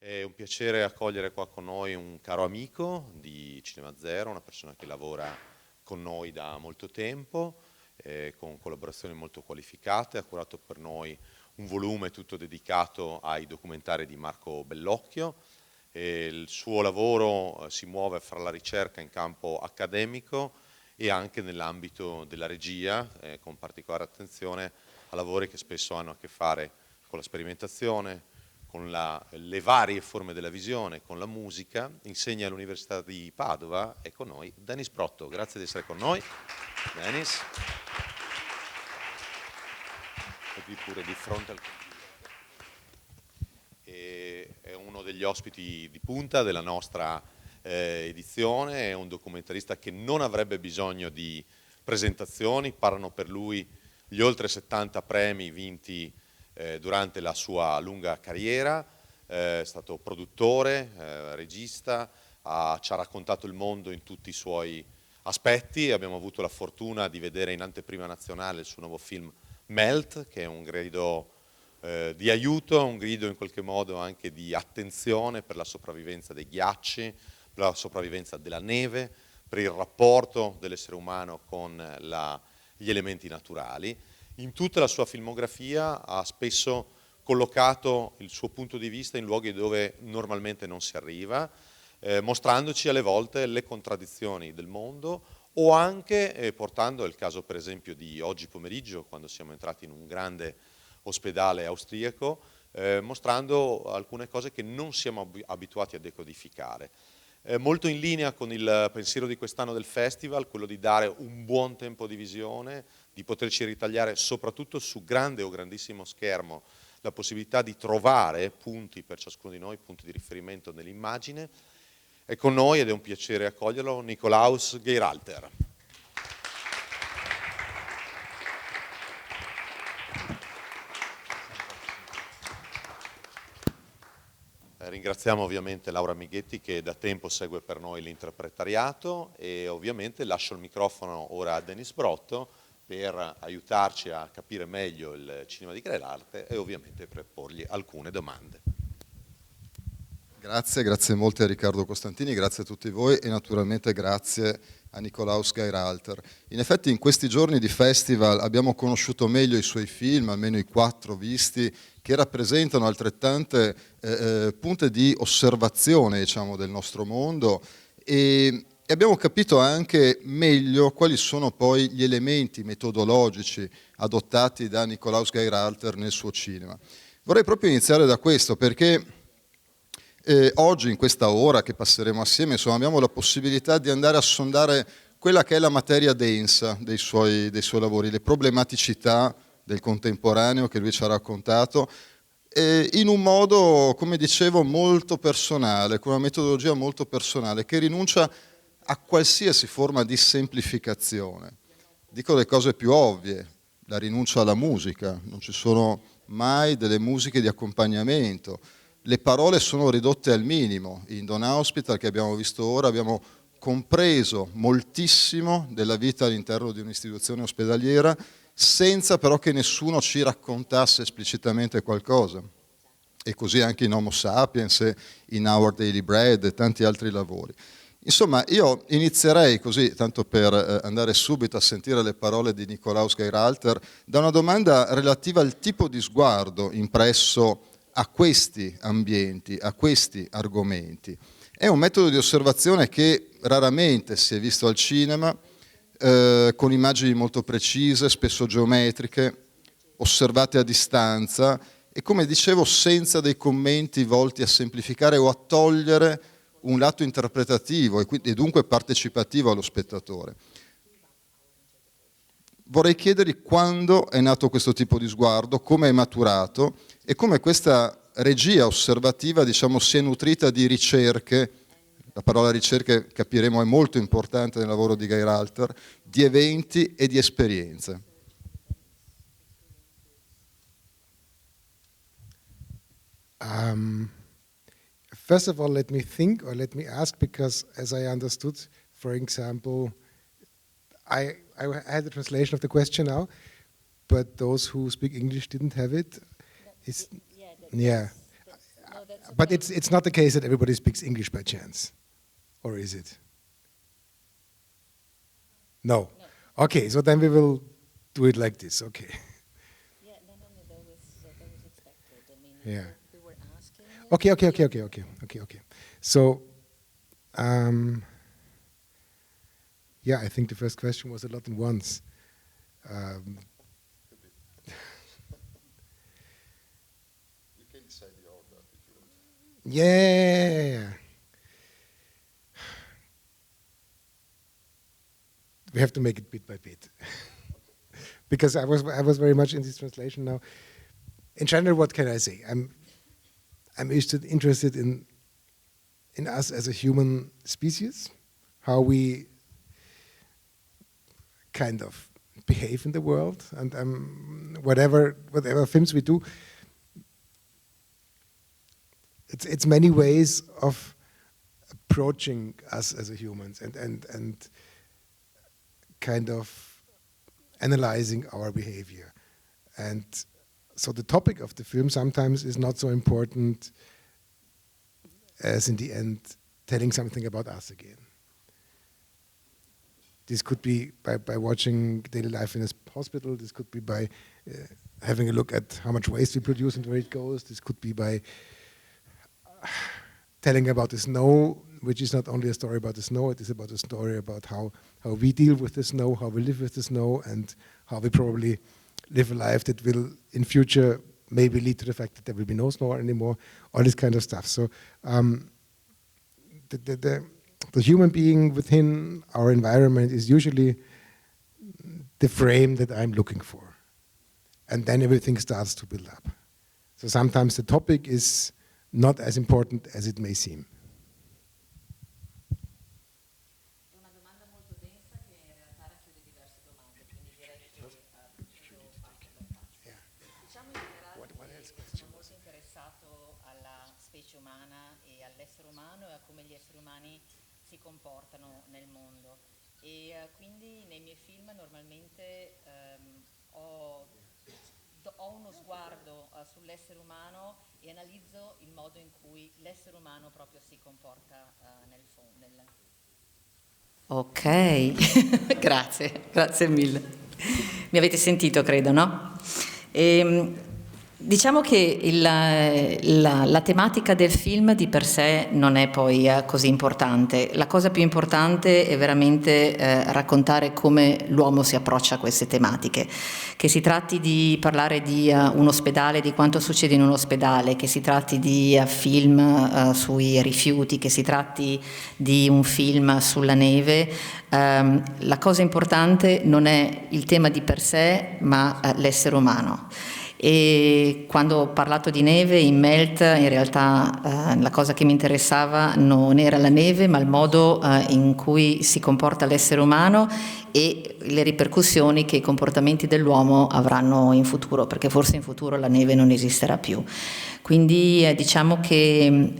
È un piacere accogliere qua con noi un caro amico di Cinema Zero, una persona che lavora con noi da molto tempo, con collaborazioni molto qualificate, ha curato per noi un volume tutto dedicato ai documentari di Marco Bellocchio. Il suo lavoro si muove fra la ricerca in campo accademico e anche nell'ambito della regia, con particolare attenzione a lavori che spesso hanno a che fare con la sperimentazione, con le varie forme della visione, con la musica. Insegna all'Università di Padova. È con noi Denis Brotto. Grazie di essere con noi. Denis. E qui pure di fronte al computer. È uno degli ospiti di punta della nostra edizione, è un documentarista che non avrebbe bisogno di presentazioni, parlano per lui gli oltre 70 premi vinti durante la sua lunga carriera, è stato produttore, regista, ci ha raccontato il mondo in tutti i suoi aspetti. Abbiamo avuto la fortuna di vedere in anteprima nazionale il suo nuovo film Melt, che è un grido di aiuto, un grido in qualche modo anche di attenzione per la sopravvivenza dei ghiacci, per la sopravvivenza della neve, per il rapporto dell'essere umano con gli elementi naturali. In tutta la sua filmografia ha spesso collocato il suo punto di vista in luoghi dove normalmente non si arriva, mostrandoci alle volte le contraddizioni del mondo o anche portando il caso per esempio di oggi pomeriggio, quando siamo entrati in un grande ospedale austriaco, mostrando alcune cose che non siamo abituati a decodificare. Molto in linea con il pensiero di quest'anno del festival, quello di dare un buon tempo di visione, di poterci ritagliare soprattutto su grande o grandissimo schermo la possibilità di trovare punti per ciascuno di noi, punti di riferimento nell'immagine. È con noi ed è un piacere accoglierlo Nikolaus Geiralter. Ringraziamo ovviamente Laura Mighetti che da tempo segue per noi l'interpretariato e ovviamente lascio il microfono ora a Denis Brotto per aiutarci a capire meglio il cinema di Geiralter e ovviamente per porgli alcune domande. Grazie molte a Riccardo Costantini, grazie a tutti voi e naturalmente grazie a Nikolaus Geiralter. In effetti in questi giorni di festival abbiamo conosciuto meglio i suoi film, almeno i 4 visti, che rappresentano altrettante punte di osservazione, diciamo, del nostro mondo e abbiamo capito anche meglio quali sono poi gli elementi metodologici adottati da Nikolaus Geiralter nel suo cinema. Vorrei proprio iniziare da questo perché oggi, in questa ora che passeremo assieme, insomma, abbiamo la possibilità di andare a sondare quella che è la materia densa dei suoi lavori, le problematicità del contemporaneo che lui ci ha raccontato, in un modo, come dicevo, molto personale, con una metodologia molto personale, che rinuncia a qualsiasi forma di semplificazione. Dico le cose più ovvie, la rinuncia alla musica, non ci sono mai delle musiche di accompagnamento, le parole sono ridotte al minimo. In Don't Hospital, che abbiamo visto ora, abbiamo compreso moltissimo della vita all'interno di un'istituzione ospedaliera, senza però che nessuno ci raccontasse esplicitamente qualcosa. E così anche in Homo Sapiens, in Our Daily Bread e tanti altri lavori. Insomma, io inizierei così, tanto per andare subito a sentire le parole di Nikolaus Geiralter, da una domanda relativa al tipo di sguardo impresso a questi ambienti, a questi argomenti. È un metodo di osservazione che raramente si è visto al cinema, con immagini molto precise, spesso geometriche, osservate a distanza e, come dicevo, senza dei commenti volti a semplificare o a togliere un lato interpretativo e dunque partecipativo allo spettatore. Vorrei chiedergli quando è nato questo tipo di sguardo, come è maturato e come questa regia osservativa, diciamo, si è nutrita di ricerche. La parola ricerche, capiremo, è molto importante nel lavoro di Geiralter, di eventi e di esperienze. First of all, let me think, or let me ask, because as I understood, for example, I had the translation of the question now, but those who speak English didn't have it. But it's not the case that everybody speaks English by chance, or is it? No. Okay, so then we will do it like this. Okay. Yeah, no, that was expected. I mean, Yeah. we were asking. Okay. So, yeah, I think the first question was a lot in once. You can decide the order if you want. Yeah. We have to make it bit by bit. Because I was very much in this translation now. In general, what can I say? I'm interested in us as a human species, how we kind of behave in the world, and whatever films we do, it's many ways of approaching us as a humans and kind of analyzing our behavior. And so the topic of the film sometimes is not so important as in the end telling something about us again. This could be by watching daily life in a hospital. This could be by having a look at how much waste we produce and where it goes. This could be by telling about the snow, which is not only a story about the snow, it is about a story about how we deal with the snow, how we live with the snow, and how we probably live a life that will, in future, maybe lead to the fact that there will be no snow anymore, all this kind of stuff. So the human being within our environment is usually the frame that I'm looking for. And then everything starts to build up. So sometimes the topic is not as important as it may seem. È una domanda molto densa che in realtà racchiude diverse domande, quindi direi che faccio parte per parte. Diciamo in generale che sono molto interessato alla specie umana e all'essere umano e a come gli esseri umani si comportano nel mondo. E quindi nei miei film normalmente ho uno sguardo sull'essere umano e analizzo il modo in cui l'essere umano proprio si comporta nel Ok, grazie mille. Mi avete sentito, credo, no? Diciamo che la tematica del film di per sé non è poi così importante. La cosa più importante è veramente raccontare come l'uomo si approccia a queste tematiche. Che si tratti di parlare di un ospedale, di quanto succede in un ospedale, che si tratti di film sui rifiuti, che si tratti di un film sulla neve. La cosa importante non è il tema di per sé, ma l'essere umano. E quando ho parlato di neve in Melt, in realtà la cosa che mi interessava non era la neve, ma il modo in cui si comporta l'essere umano e le ripercussioni che i comportamenti dell'uomo avranno in futuro, perché forse in futuro la neve non esisterà più. Quindi diciamo che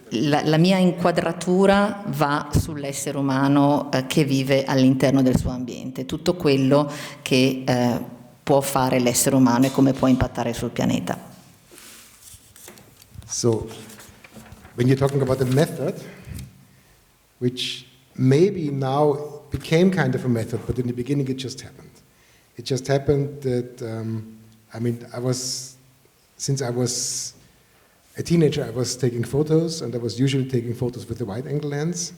la mia inquadratura va sull'essere umano che vive all'interno del suo ambiente, tutto quello che può fare l'essere umano e come può impattare sul pianeta. So, when you're talking about the method, which maybe now became kind of a method, but in the beginning it just happened. It just happened that, since I was a teenager, I was taking photos, and I was usually taking photos with the wide-angle lens.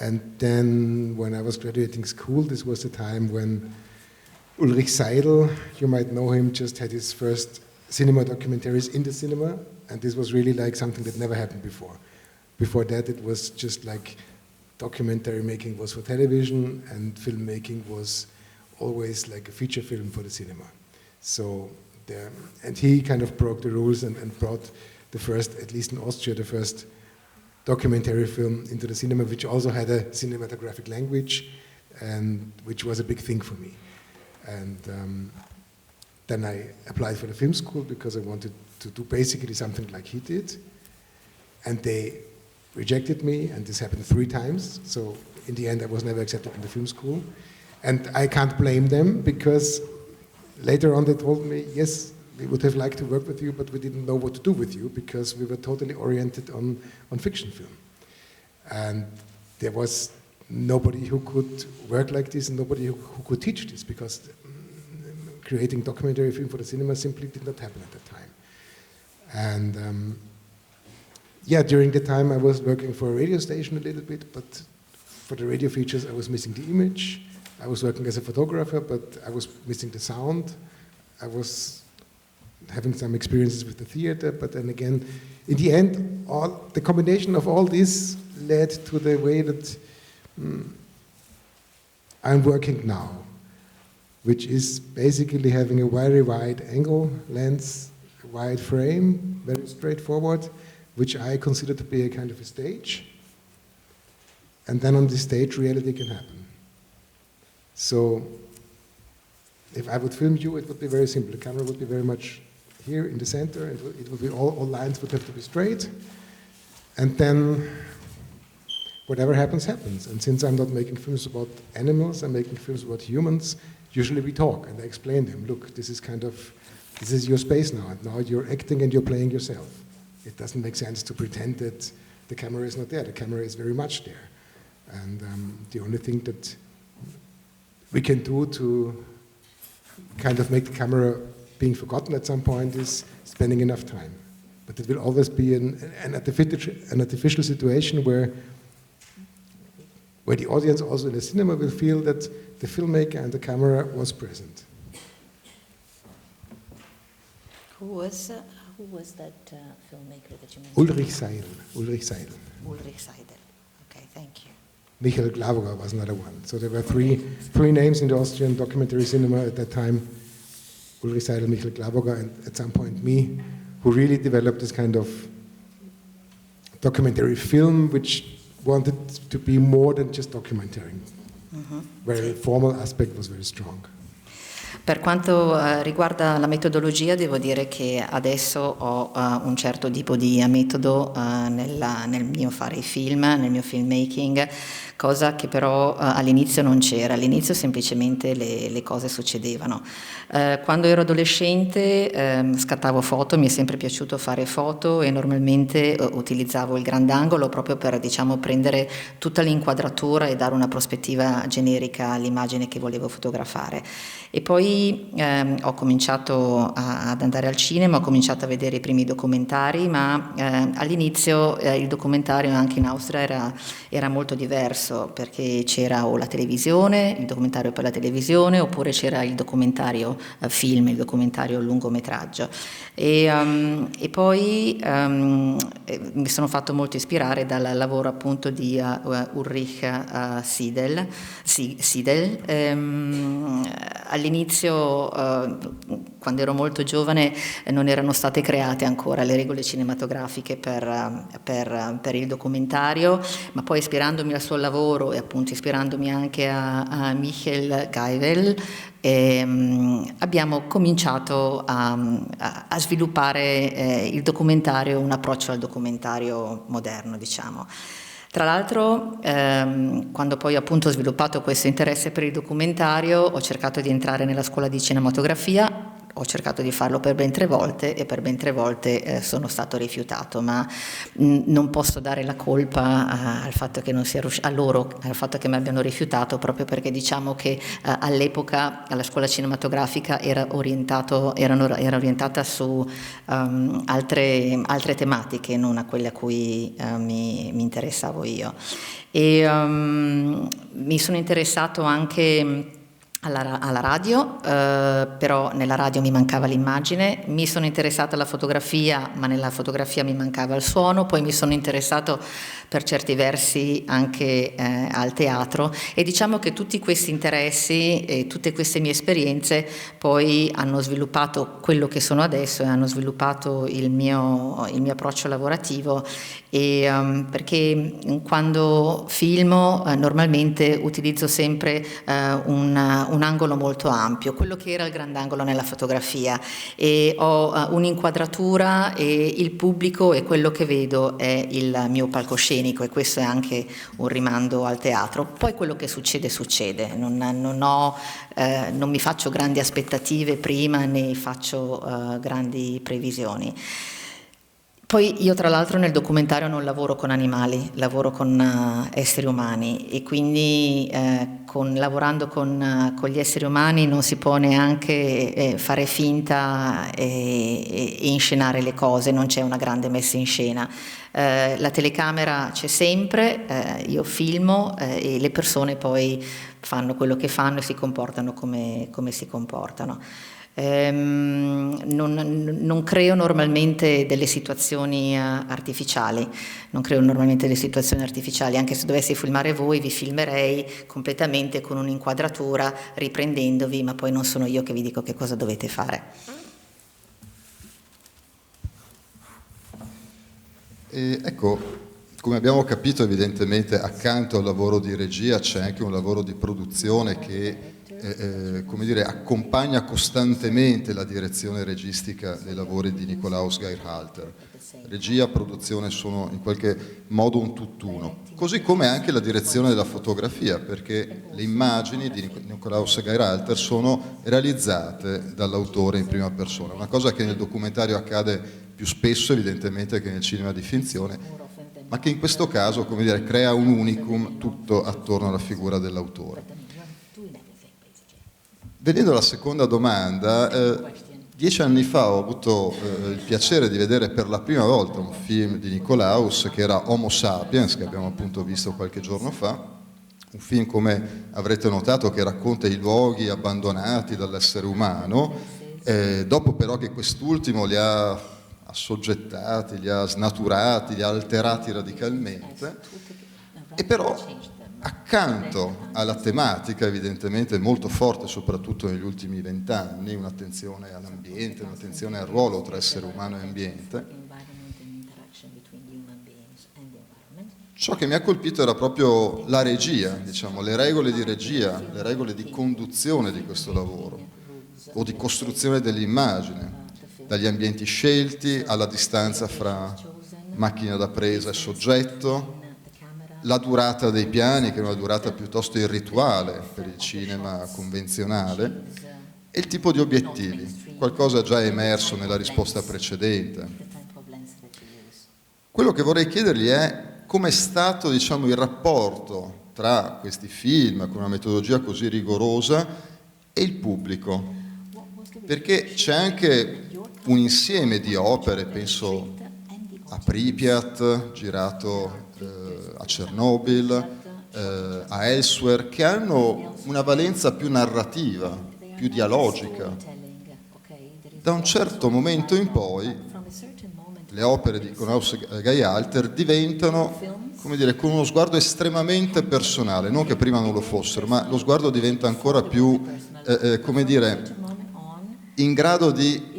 And then when I was graduating school, this was the time when Ulrich Seidel, you might know him, just had his first cinema documentaries in the cinema, and this was really like something that never happened before. Before that, it was just like documentary making was for television, and filmmaking was always like a feature film for the cinema. So, and he kind of broke the rules and brought the first, at least in Austria, the first documentary film into the cinema, which also had a cinematographic language, and which was a big thing for me. And then I applied for the film school because I wanted to do basically something like he did. And they rejected me, and this happened 3 times. So in the end, I was never accepted in the film school. And I can't blame them, because later on they told me, yes, we would have liked to work with you, but we didn't know what to do with you because we were totally oriented on fiction film. And there was nobody who could work like this and nobody who could teach this because creating documentary film for the cinema simply did not happen at that time. And yeah, during the time I was working for a radio station a little bit, but for the radio features I was missing the image. I was working as a photographer, but I was missing the sound. I was having some experiences with the theater, but then again, in the end, the combination of all this led to the way that I'm working now, which is basically having a very wide angle lens, a wide frame, very straightforward, which I consider to be a kind of a stage. And then on this stage, reality can happen. So if I would film you, it would be very simple. The camera would be very much here in the center, and it would be all lines would have to be straight. And then whatever happens, happens. And since I'm not making films about animals, I'm making films about humans, usually we talk and I explain them, look, this is your space now, and now you're acting and you're playing yourself. It doesn't make sense to pretend that the camera is not there. The camera is very much there. And the only thing that we can do to kind of make the camera being forgotten at some point is spending enough time. But it will always be an artificial situation where the audience also in the cinema will feel that the filmmaker and the camera was present. Who was that filmmaker that you mentioned? Ulrich Seidel. Ulrich Seidel. Okay, thank you. Michael Glavoga was another one. So there were three names in the Austrian documentary cinema at that time. Ulrich Seidel, Michael Glavoga, and at some point me, who really developed this kind of documentary film which wanted to be more than just documentary, where the formal aspect was very strong. Per quanto riguarda la metodologia, devo dire che adesso ho un certo tipo di metodo nel mio fare i film, nel mio filmmaking, cosa che però all'inizio non c'era. All'inizio semplicemente le cose succedevano. Quando ero adolescente scattavo foto, mi è sempre piaciuto fare foto e normalmente utilizzavo il grandangolo proprio per, diciamo, prendere tutta l'inquadratura e dare una prospettiva generica all'immagine che volevo fotografare. E poi ho cominciato ad andare al cinema, ho cominciato a vedere i primi documentari, ma all'inizio il documentario anche in Austria era molto diverso, perché c'era o la televisione, il documentario per la televisione, oppure c'era il documentario film, il documentario lungometraggio. E poi mi sono fatto molto ispirare dal lavoro appunto di Ulrich Seidel. All'inizio, quando ero molto giovane, non erano state create ancora le regole cinematografiche per il documentario, ma poi ispirandomi al suo lavoro e appunto ispirandomi anche a Michael Geivel, abbiamo cominciato a sviluppare il documentario, un approccio al documentario moderno, diciamo. Tra l'altro, quando poi appunto ho sviluppato questo interesse per il documentario, ho cercato di entrare nella scuola di cinematografia, ho cercato di farlo per ben 3 volte e per ben 3 volte sono stato rifiutato, ma non posso dare la colpa al fatto che non sia a loro, al fatto che mi abbiano rifiutato, proprio perché diciamo che all'epoca la scuola cinematografica era orientata su altre tematiche, non a quelle a cui mi interessavo io. E mi sono interessato anche alla radio, però nella radio mi mancava l'immagine, mi sono interessata alla fotografia, ma nella fotografia mi mancava il suono, poi mi sono interessato per certi versi anche al teatro, e diciamo che tutti questi interessi e tutte queste mie esperienze poi hanno sviluppato quello che sono adesso e hanno sviluppato il mio approccio lavorativo, e quando filmo normalmente utilizzo sempre un un angolo molto ampio, quello che era il grandangolo nella fotografia, e ho un'inquadratura e il pubblico, e quello che vedo è il mio palcoscenico, e questo è anche un rimando al teatro. Poi quello che succede succede, non mi faccio grandi aspettative prima né faccio grandi previsioni. Poi io tra l'altro nel documentario non lavoro con animali, lavoro con esseri umani, e quindi lavorando con gli esseri umani non si può neanche fare finta e inscenare le cose, non c'è una grande messa in scena. La telecamera c'è sempre, io filmo e le persone poi fanno quello che fanno e si comportano come si comportano. Non creo normalmente delle situazioni artificiali, anche se dovessi filmare voi vi filmerei completamente con un'inquadratura riprendendovi, ma poi non sono io che vi dico che cosa dovete fare. Ecco, come abbiamo capito, evidentemente accanto al lavoro di regia c'è anche un lavoro di produzione che come dire, accompagna costantemente la direzione registica dei lavori di Nikolaus Geirhalter. Regia e produzione sono in qualche modo un tutt'uno, così come anche la direzione della fotografia, perché le immagini di Nikolaus Geirhalter sono realizzate dall'autore in prima persona, una cosa che nel documentario accade più spesso evidentemente che nel cinema di finzione, ma che in questo caso, come dire, crea un unicum tutto attorno alla figura dell'autore. Venendo alla seconda domanda, 10 anni fa ho avuto il piacere di vedere per la prima volta un film di Nikolaus che era Homo Sapiens, che abbiamo appunto visto qualche giorno fa, un film, come avrete notato, che racconta i luoghi abbandonati dall'essere umano, dopo però che quest'ultimo li ha assoggettati, li ha snaturati, li ha alterati radicalmente, e però accanto alla tematica evidentemente molto forte, soprattutto negli ultimi 20 anni, un'attenzione all'ambiente, un'attenzione al ruolo tra essere umano e ambiente, ciò che mi ha colpito era proprio la regia, diciamo, le regole di regia, le regole di conduzione di questo lavoro, o di costruzione dell'immagine, dagli ambienti scelti alla distanza fra macchina da presa e soggetto, la durata dei piani, che è una durata piuttosto irrituale per il cinema convenzionale, e il tipo di obiettivi, qualcosa già emerso nella risposta precedente. Quello che vorrei chiedergli è come è stato, diciamo, il rapporto tra questi film con una metodologia così rigorosa e il pubblico, perché c'è anche un insieme di opere, penso a Pripyat, girato a Chernobyl, a Elsewhere, che hanno una valenza più narrativa, più dialogica. Da un certo momento in poi le opere di Nikolaus Geirhalter diventano, come dire, con uno sguardo estremamente personale, non che prima non lo fossero, ma lo sguardo diventa ancora più, come dire, in grado di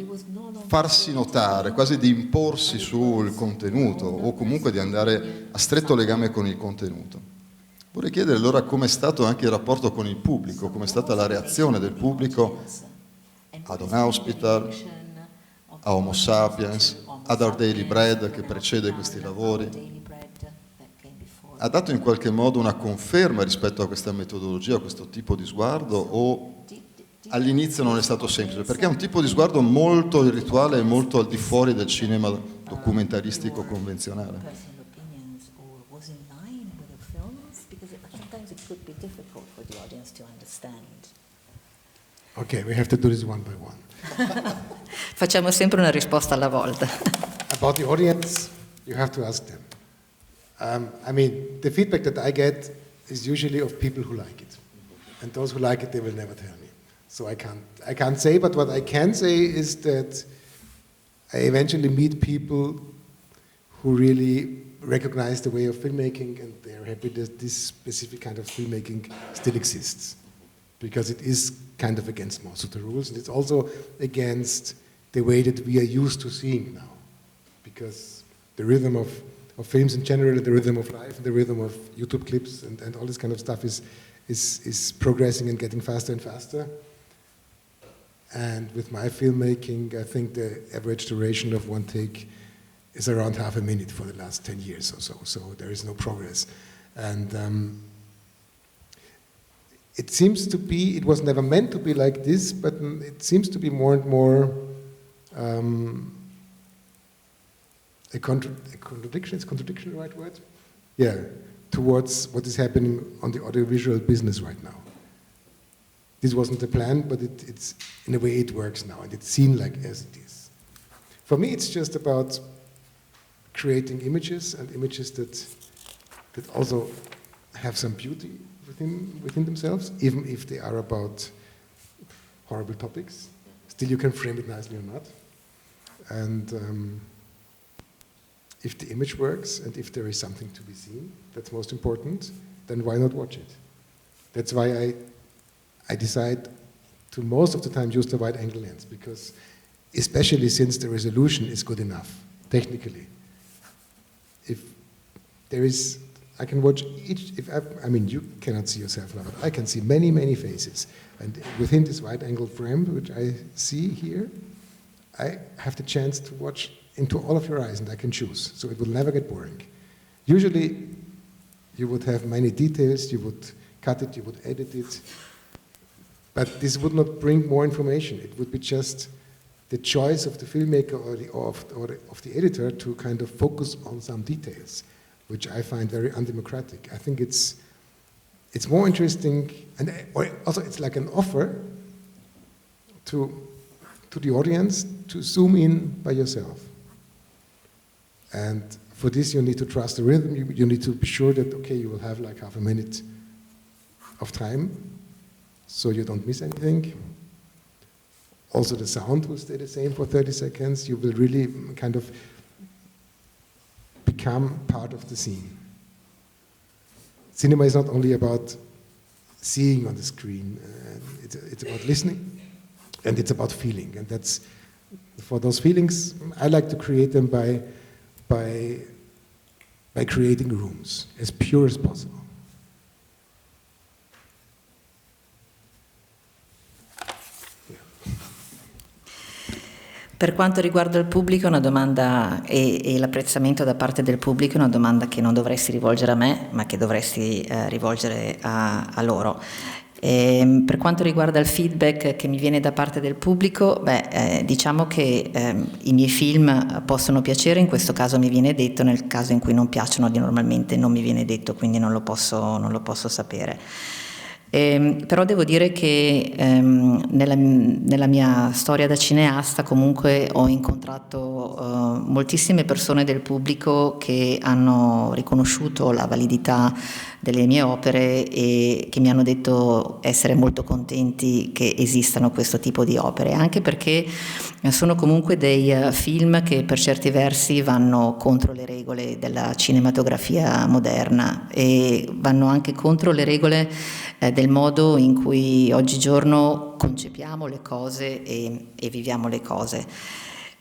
farsi notare, quasi di imporsi sul contenuto o comunque di andare a stretto legame con il contenuto. Vorrei chiedere allora com'è stato anche il rapporto con il pubblico, com'è stata la reazione del pubblico ad Un Hospital, a Homo Sapiens, ad Our Daily Bread che precede questi lavori. Ha dato in qualche modo una conferma rispetto a questa metodologia, a questo tipo di sguardo, o all'inizio non è stato semplice, perché è un tipo di sguardo molto irrituale e molto al di fuori del cinema documentaristico convenzionale. Okay, we have to do this one by one. Facciamo sempre una risposta alla volta. About the audience, you have to ask them. I mean, the feedback that I get is usually of people who like it. And those who like it, they will never tell me. So I can't say, but what I can say is that I eventually meet people who really recognize the way of filmmaking, and they're happy that this specific kind of filmmaking still exists. Because it is kind of against most of the rules, and it's also against the way that we are used to seeing now. Because the rhythm of films in general, the rhythm of life, the rhythm of YouTube clips and all this kind of stuff is is progressing and getting faster and faster. And with my filmmaking, I think the average duration of one take is around half a minute for the last 10 years or so. So there is no progress. And it seems to be, it was never meant to be like this, but it seems to be more and more a contradiction. Is contradiction the right word? Yeah, towards what is happening on the audiovisual business right now. This wasn't the plan, but it's in a way it works now, and it's seen like as it is. For me, it's just about creating images, and images that also have some beauty within themselves, even if they are about horrible topics. Still, you can frame it nicely or not. And if the image works, and if there is something to be seen, that's most important, then why not watch it? That's why I decide to most of the time use the wide-angle lens, because especially since the resolution is good enough, technically. If there is, I can watch each, I mean, you cannot see yourself now, but I can see many, many faces. And within this wide-angle frame, which I see here, I have the chance to watch into all of your eyes, and I can choose, so it will never get boring. Usually, you would have many details, you would cut it, you would edit it, but this would not bring more information. It would be just the choice of the filmmaker or of the editor to kind of focus on some details, which I find very undemocratic. I think it's more interesting, and also it's like an offer to the audience to zoom in by yourself. And for this, you need to trust the rhythm. You need to be sure that, okay, you will have like half a minute of time, so you don't miss anything. Also, the sound will stay the same for 30 seconds. You will really kind of become part of the scene. Cinema is not only about seeing on the screen. It's about listening, and it's about feeling. And that's, for those feelings, I like to create them by creating rooms as pure as possible. Per quanto riguarda il pubblico, è una domanda e l'apprezzamento da parte del pubblico è una domanda che non dovresti rivolgere a me, ma che dovresti rivolgere a loro. Per quanto riguarda il feedback che mi viene da parte del pubblico, diciamo che i miei film possono piacere, in questo caso mi viene detto, nel caso in cui non piacciono normalmente non mi viene detto, quindi non lo posso sapere. Però devo dire che nella mia storia da cineasta comunque ho incontrato moltissime persone del pubblico che hanno riconosciuto la validità delle mie opere e che mi hanno detto essere molto contenti che esistano questo tipo di opere, anche perché sono comunque dei film che per certi versi vanno contro le regole della cinematografia moderna e vanno anche contro le regole del modo in cui oggigiorno concepiamo le cose e viviamo le cose.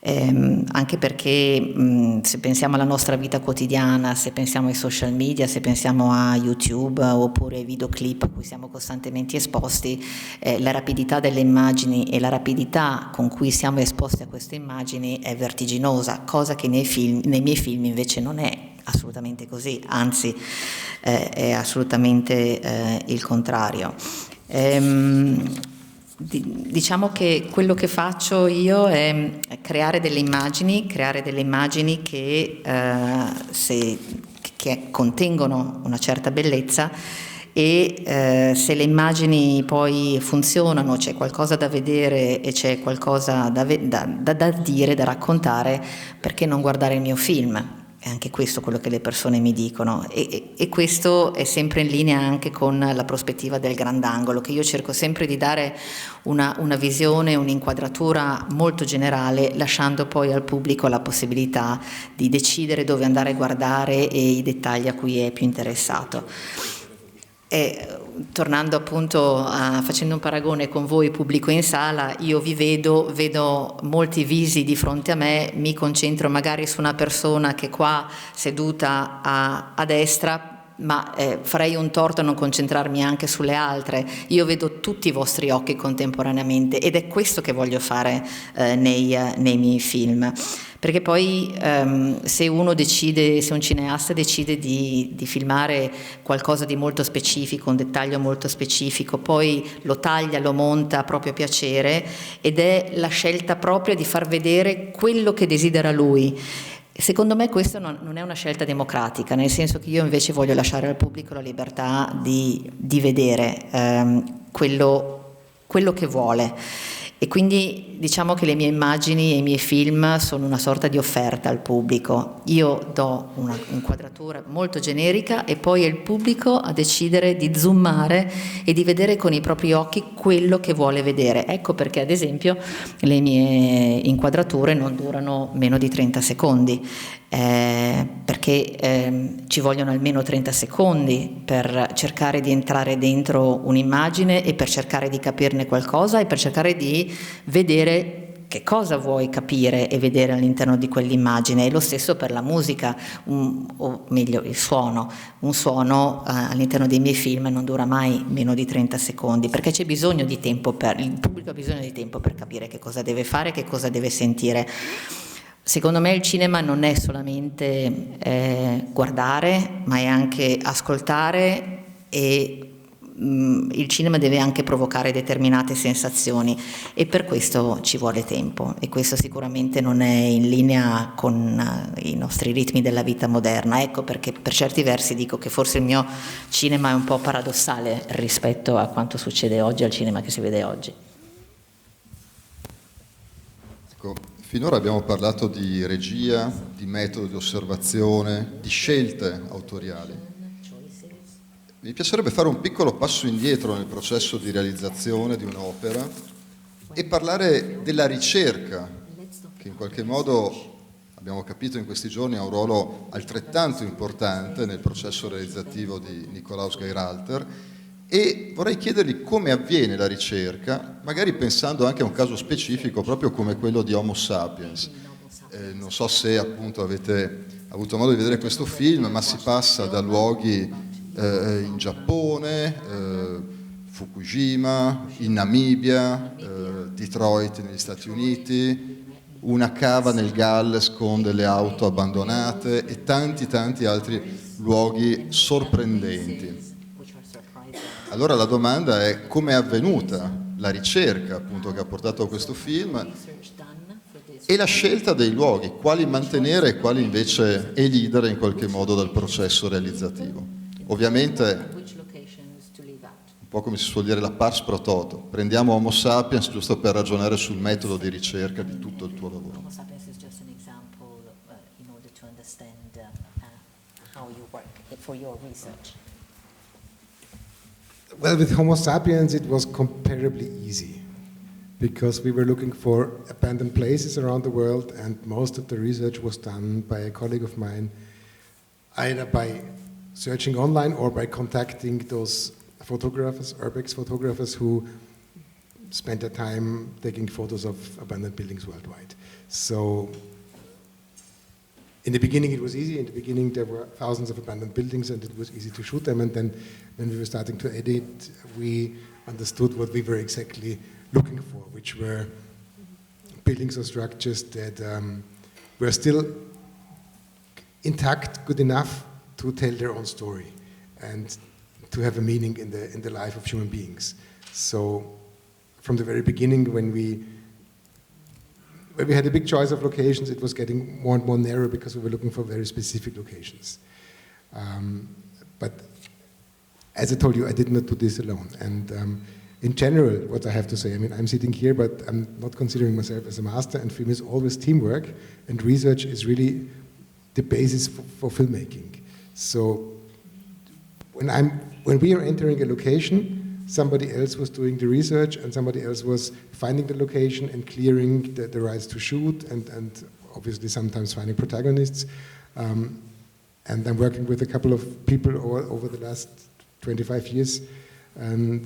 Anche perché se pensiamo alla nostra vita quotidiana, se pensiamo ai social media, se pensiamo a YouTube oppure ai videoclip a cui siamo costantemente esposti, la rapidità delle immagini e la rapidità con cui siamo esposti a queste immagini è vertiginosa, cosa che nei miei film invece non è assolutamente così, anzi è assolutamente il contrario. Diciamo che quello che faccio io è creare delle immagini che contengono una certa bellezza e se le immagini poi funzionano, c'è qualcosa da vedere e c'è qualcosa da dire, da raccontare, perché non guardare il mio film? È anche questo quello che le persone mi dicono e questo è sempre in linea anche con la prospettiva del grandangolo, che io cerco sempre di dare una visione, un'inquadratura molto generale, lasciando poi al pubblico la possibilità di decidere dove andare a guardare e i dettagli a cui è più interessato. E tornando appunto facendo un paragone con voi pubblico in sala, io vi vedo molti visi di fronte a me, mi concentro magari su una persona che è qua seduta a destra, ma farei un torto a non concentrarmi anche sulle altre. Io vedo tutti i vostri occhi contemporaneamente ed è questo che voglio fare nei miei film. Perché poi se un cineasta decide di filmare qualcosa di molto specifico, un dettaglio molto specifico, poi lo taglia, lo monta a proprio piacere ed è la scelta propria di far vedere quello che desidera lui. Secondo me questa non è una scelta democratica, nel senso che io invece voglio lasciare al pubblico la libertà di vedere quello che vuole. E quindi diciamo che le mie immagini e i miei film sono una sorta di offerta al pubblico. Io do una inquadratura molto generica e poi è il pubblico a decidere di zoomare e di vedere con i propri occhi quello che vuole vedere. Ecco perché ad esempio le mie inquadrature non durano meno di 30 secondi. Perché ci vogliono almeno 30 secondi per cercare di entrare dentro un'immagine e per cercare di capirne qualcosa e per cercare di vedere che cosa vuoi capire e vedere all'interno di quell'immagine. E lo stesso per la musica, o meglio il suono. Un suono all'interno dei miei film non dura mai meno di 30 secondi, perché c'è bisogno di tempo il pubblico ha bisogno di tempo per capire che cosa deve fare, che cosa deve sentire. Secondo me il cinema non è solamente guardare, ma è anche ascoltare e il cinema deve anche provocare determinate sensazioni e per questo ci vuole tempo e questo sicuramente non è in linea con i nostri ritmi della vita moderna. Ecco perché per certi versi dico che forse il mio cinema è un po' paradossale rispetto a quanto succede oggi, al cinema che si vede oggi. Ecco. Finora abbiamo parlato di regia, di metodo di osservazione, di scelte autoriali. Mi piacerebbe fare un piccolo passo indietro nel processo di realizzazione di un'opera e parlare della ricerca, che in qualche modo, abbiamo capito in questi giorni, ha un ruolo altrettanto importante nel processo realizzativo di Nikolaus Geiralter. E vorrei chiedergli come avviene la ricerca, magari pensando anche a un caso specifico proprio come quello di Homo Sapiens. Non so se appunto avete avuto modo di vedere questo film, ma si passa da luoghi in Giappone, Fukushima, in Namibia, Detroit negli Stati Uniti, una cava nel Galles con delle auto abbandonate e tanti altri luoghi sorprendenti. Allora la domanda è come è avvenuta la ricerca appunto che ha portato a questo film e la scelta dei luoghi, quali mantenere e quali invece elidere in qualche modo dal processo realizzativo. Ovviamente, un po' come si suol dire la pars pro toto, prendiamo Homo Sapiens giusto per ragionare sul metodo di ricerca di tutto il tuo lavoro. Homo Sapiens is just an example in order to understand how you work for your research. Well, with Homo sapiens, it was comparably easy because we were looking for abandoned places around the world, and most of the research was done by a colleague of mine, either by searching online or by contacting those photographers, urbex photographers, who spent their time taking photos of abandoned buildings worldwide. So in the beginning it was easy. In the beginning there were thousands of abandoned buildings and it was easy to shoot them, and then when we were starting to edit, we understood what we were exactly looking for, which were buildings or structures that were still intact, good enough to tell their own story and to have a meaning in the life of human beings. So from the very beginning, when we had a big choice of locations, it was getting more and more narrow because we were looking for very specific locations. But as I told you, I did not do this alone. And in general, what I have to say, I mean, I'm sitting here, but I'm not considering myself as a master, and film is always teamwork, and research is really the basis for filmmaking. So when we are entering a location, somebody else was doing the research and somebody else was finding the location and clearing the rights to shoot and obviously sometimes finding protagonists. And I'm working with a couple of people over the last 25 years and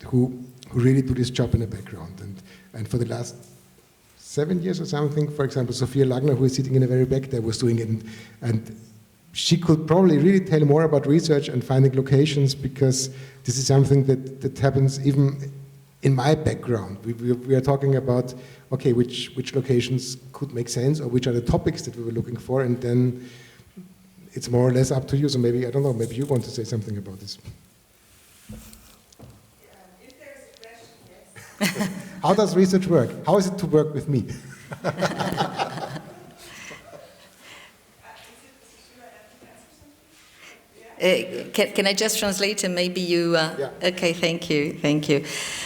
who really do this job in the background. And for the last 7 years or something, for example, Sophia Lagner, who is sitting in the very back there, was doing it. And she could probably really tell more about research and finding locations, because this is something that happens even in my background. We are talking about, okay, which locations could make sense, or which are the topics that we were looking for, and then it's more or less up to you. So maybe, I don't know, maybe you want to say something about this. If there's a question, yes. How does research work? How is it to work with me? Can I just translate and maybe you... Yeah. Ok, thank you.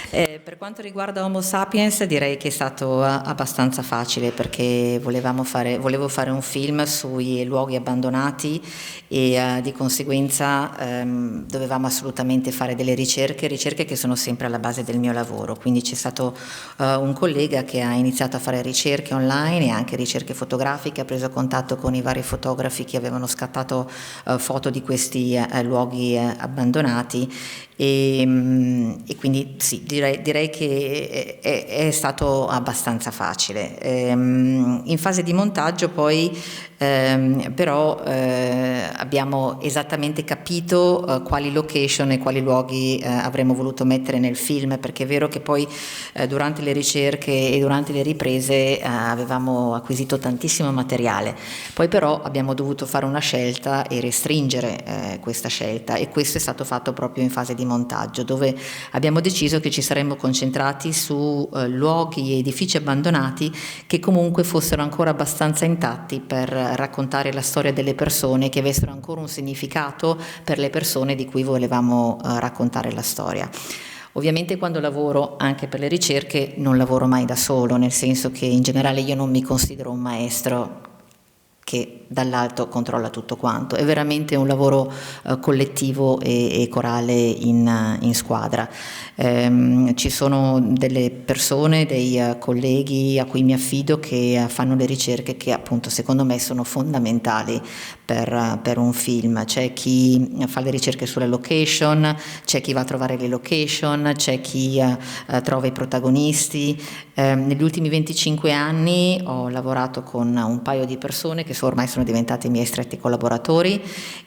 Per quanto riguarda Homo Sapiens direi che è stato abbastanza facile, perché volevo fare un film sui luoghi abbandonati e di conseguenza dovevamo assolutamente fare delle ricerche che sono sempre alla base del mio lavoro. Quindi c'è stato un collega che ha iniziato a fare ricerche online e anche ricerche fotografiche, ha preso contatto con i vari fotografi che avevano scattato foto di questi luoghi abbandonati e quindi sì, direi che è stato abbastanza facile. In fase di montaggio poi però abbiamo esattamente capito quali location e quali luoghi avremmo voluto mettere nel film, perché è vero che poi durante le ricerche e durante le riprese avevamo acquisito tantissimo materiale, poi però abbiamo dovuto fare una scelta e restringere questa scelta, e questo è stato fatto proprio in fase di montaggio, dove abbiamo deciso che ci saremmo concentrati su luoghi e edifici abbandonati che comunque fossero ancora abbastanza intatti per raccontare la storia delle persone, che avessero ancora un significato per le persone di cui volevamo raccontare la storia. Ovviamente quando lavoro anche per le ricerche non lavoro mai da solo, nel senso che in generale io non mi considero un maestro che dall'alto controlla tutto quanto, è veramente un lavoro collettivo e corale in squadra. Ci sono delle persone, dei colleghi a cui mi affido, che fanno le ricerche che appunto secondo me sono fondamentali per un film. C'è chi fa le ricerche sulle location, c'è chi va a trovare le location, c'è chi trova i protagonisti. Negli ultimi 25 anni ho lavorato con un paio di persone che ormai sono diventati i miei stretti collaboratori,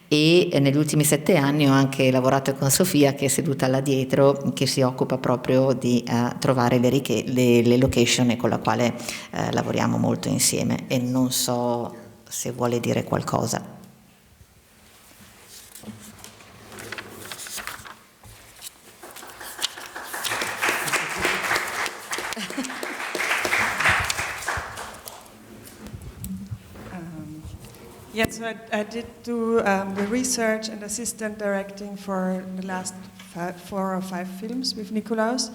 e negli ultimi 7 anni ho anche lavorato con Sofia, che è seduta là dietro, che si occupa proprio di trovare le location, e con la quale lavoriamo molto insieme, e non so se vuole dire qualcosa. Yes, so I did do the research and assistant directing for the last 4 or 5 films with Nikolaus.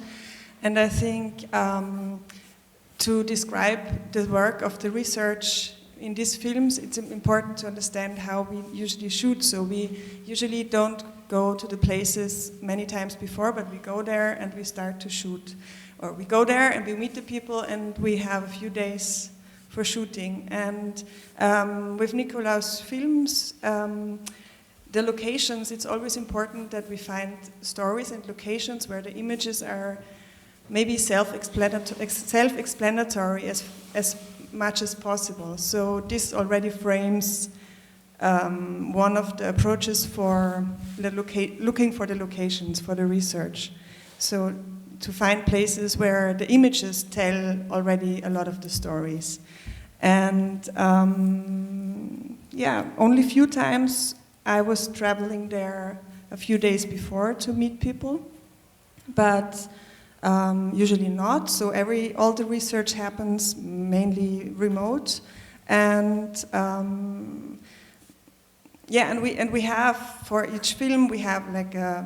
And I think to describe the work of the research in these films, it's important to understand how we usually shoot. So we usually don't go to the places many times before, but we go there and we start to shoot. Or we go there and we meet the people and we have a few days for shooting. And with Nikolaus films, the locations, it's always important that we find stories and locations where the images are maybe self-explanatory as much as possible. So this already frames one of the approaches for looking for the locations for the research. So to find places where the images tell already a lot of the stories. And yeah, only few times I was traveling there a few days before to meet people, but usually not. So all the research happens mainly remote, and yeah, and we have, for each film we have like a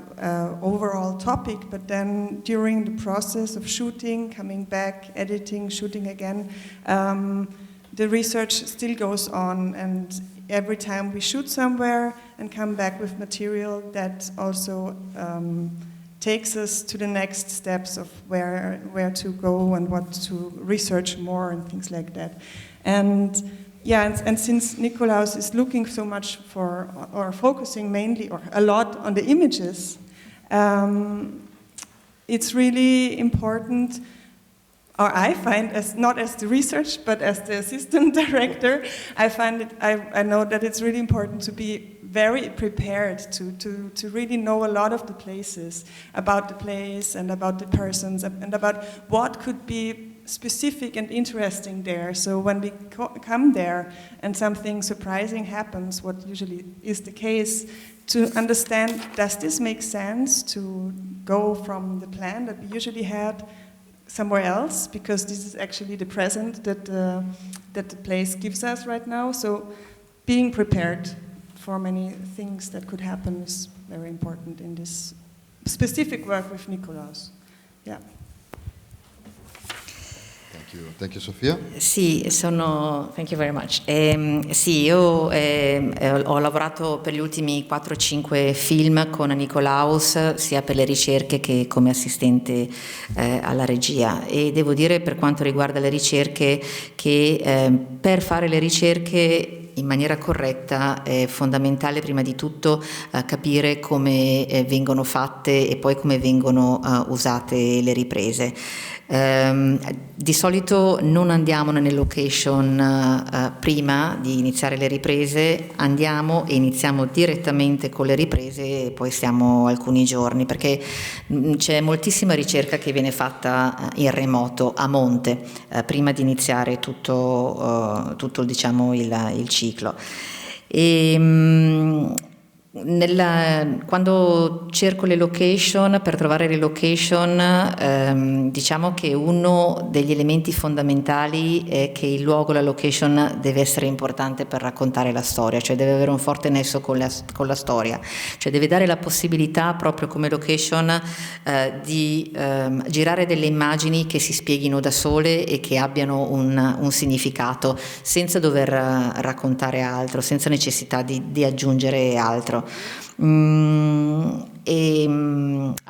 overall topic, but then during the process of shooting, coming back, editing, shooting again, the research still goes on, and every time we shoot somewhere and come back with material that also takes us to the next steps of where to go and what to research more and things like that. And yeah, and since Nikolaus is looking so much for, or focusing mainly or a lot on the images, it's really important or I find, as not as the research, but as the assistant director, I find it, I know that it's really important to be very prepared to really know a lot of the places, about the place and about the persons and about what could be specific and interesting there. So when we come there and something surprising happens, what usually is the case, to understand, does this make sense to go from the plan that we usually had somewhere else, because this is actually the present that the place gives us right now. So being prepared for many things that could happen is very important in this specific work with Nikolaus. Yeah. Thank you, Sofia. Sì, thank you very much. Sì, io ho lavorato per gli ultimi 4-5 film con Nikolaus, sia per le ricerche che come assistente alla regia, e devo dire, per quanto riguarda le ricerche, che per fare le ricerche in maniera corretta è fondamentale prima di tutto capire come vengono fatte e poi come vengono usate le riprese. Di solito non andiamo nelle location prima di iniziare le riprese, andiamo e iniziamo direttamente con le riprese e poi stiamo alcuni giorni, perché c'è moltissima ricerca che viene fatta in remoto, a monte, prima di iniziare tutto diciamo il ciclo. Quando cerco le location, per trovare le location, diciamo che uno degli elementi fondamentali è che il luogo, la location deve essere importante per raccontare la storia, cioè deve avere un forte nesso con la storia, cioè deve dare la possibilità proprio come location di girare delle immagini che si spieghino da sole e che abbiano un significato, senza dover raccontare altro, senza necessità di aggiungere altro. A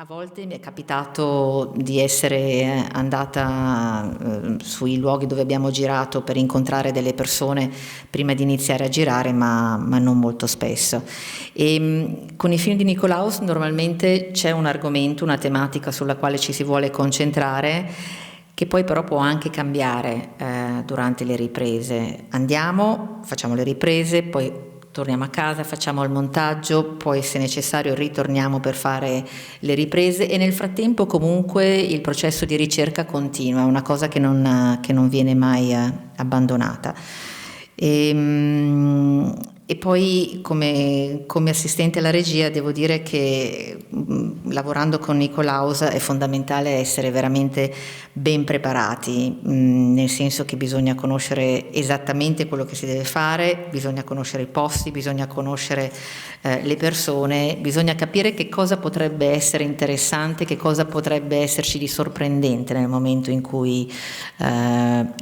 volte mi è capitato di essere andata sui luoghi dove abbiamo girato per incontrare delle persone prima di iniziare a girare, ma non molto spesso. Con i film di Nikolaus normalmente c'è un argomento, una tematica sulla quale ci si vuole concentrare, che poi però può anche cambiare durante le riprese. Andiamo, facciamo le riprese, poi torniamo a casa, facciamo il montaggio, poi se necessario ritorniamo per fare le riprese, e nel frattempo comunque il processo di ricerca continua, è una cosa che non viene mai abbandonata. E poi come assistente alla regia devo dire che lavorando con Nikolaus è fondamentale essere veramente ben preparati, nel senso che bisogna conoscere esattamente quello che si deve fare, bisogna conoscere i posti, bisogna conoscere le persone, bisogna capire che cosa potrebbe essere interessante, che cosa potrebbe esserci di sorprendente nel momento in cui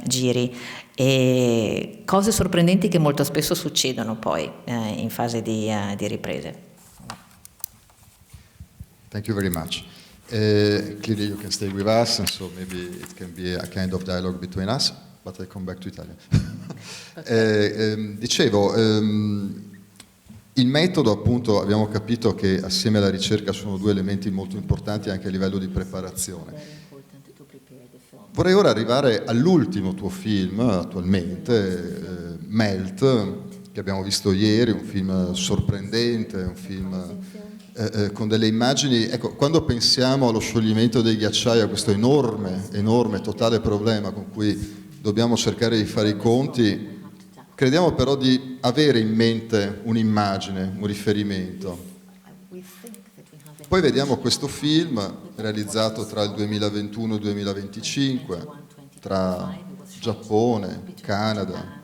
giri. E cose sorprendenti che molto spesso succedono poi in fase di riprese. Thank you very much. Clearly you can stay with us, and so maybe it can be a kind of dialogue between us, but I come back to Italia. Dicevo, il metodo, appunto, abbiamo capito che assieme alla ricerca sono due elementi molto importanti anche a livello di preparazione. Vorrei ora arrivare all'ultimo tuo film attualmente, Melt, che abbiamo visto ieri, un film sorprendente, un film con delle immagini. Ecco, quando pensiamo allo scioglimento dei ghiacciai, a questo enorme, totale problema con cui dobbiamo cercare di fare i conti, crediamo però di avere in mente un'immagine, un riferimento. Poi vediamo questo film realizzato tra il 2021 e il 2025, tra Giappone, Canada,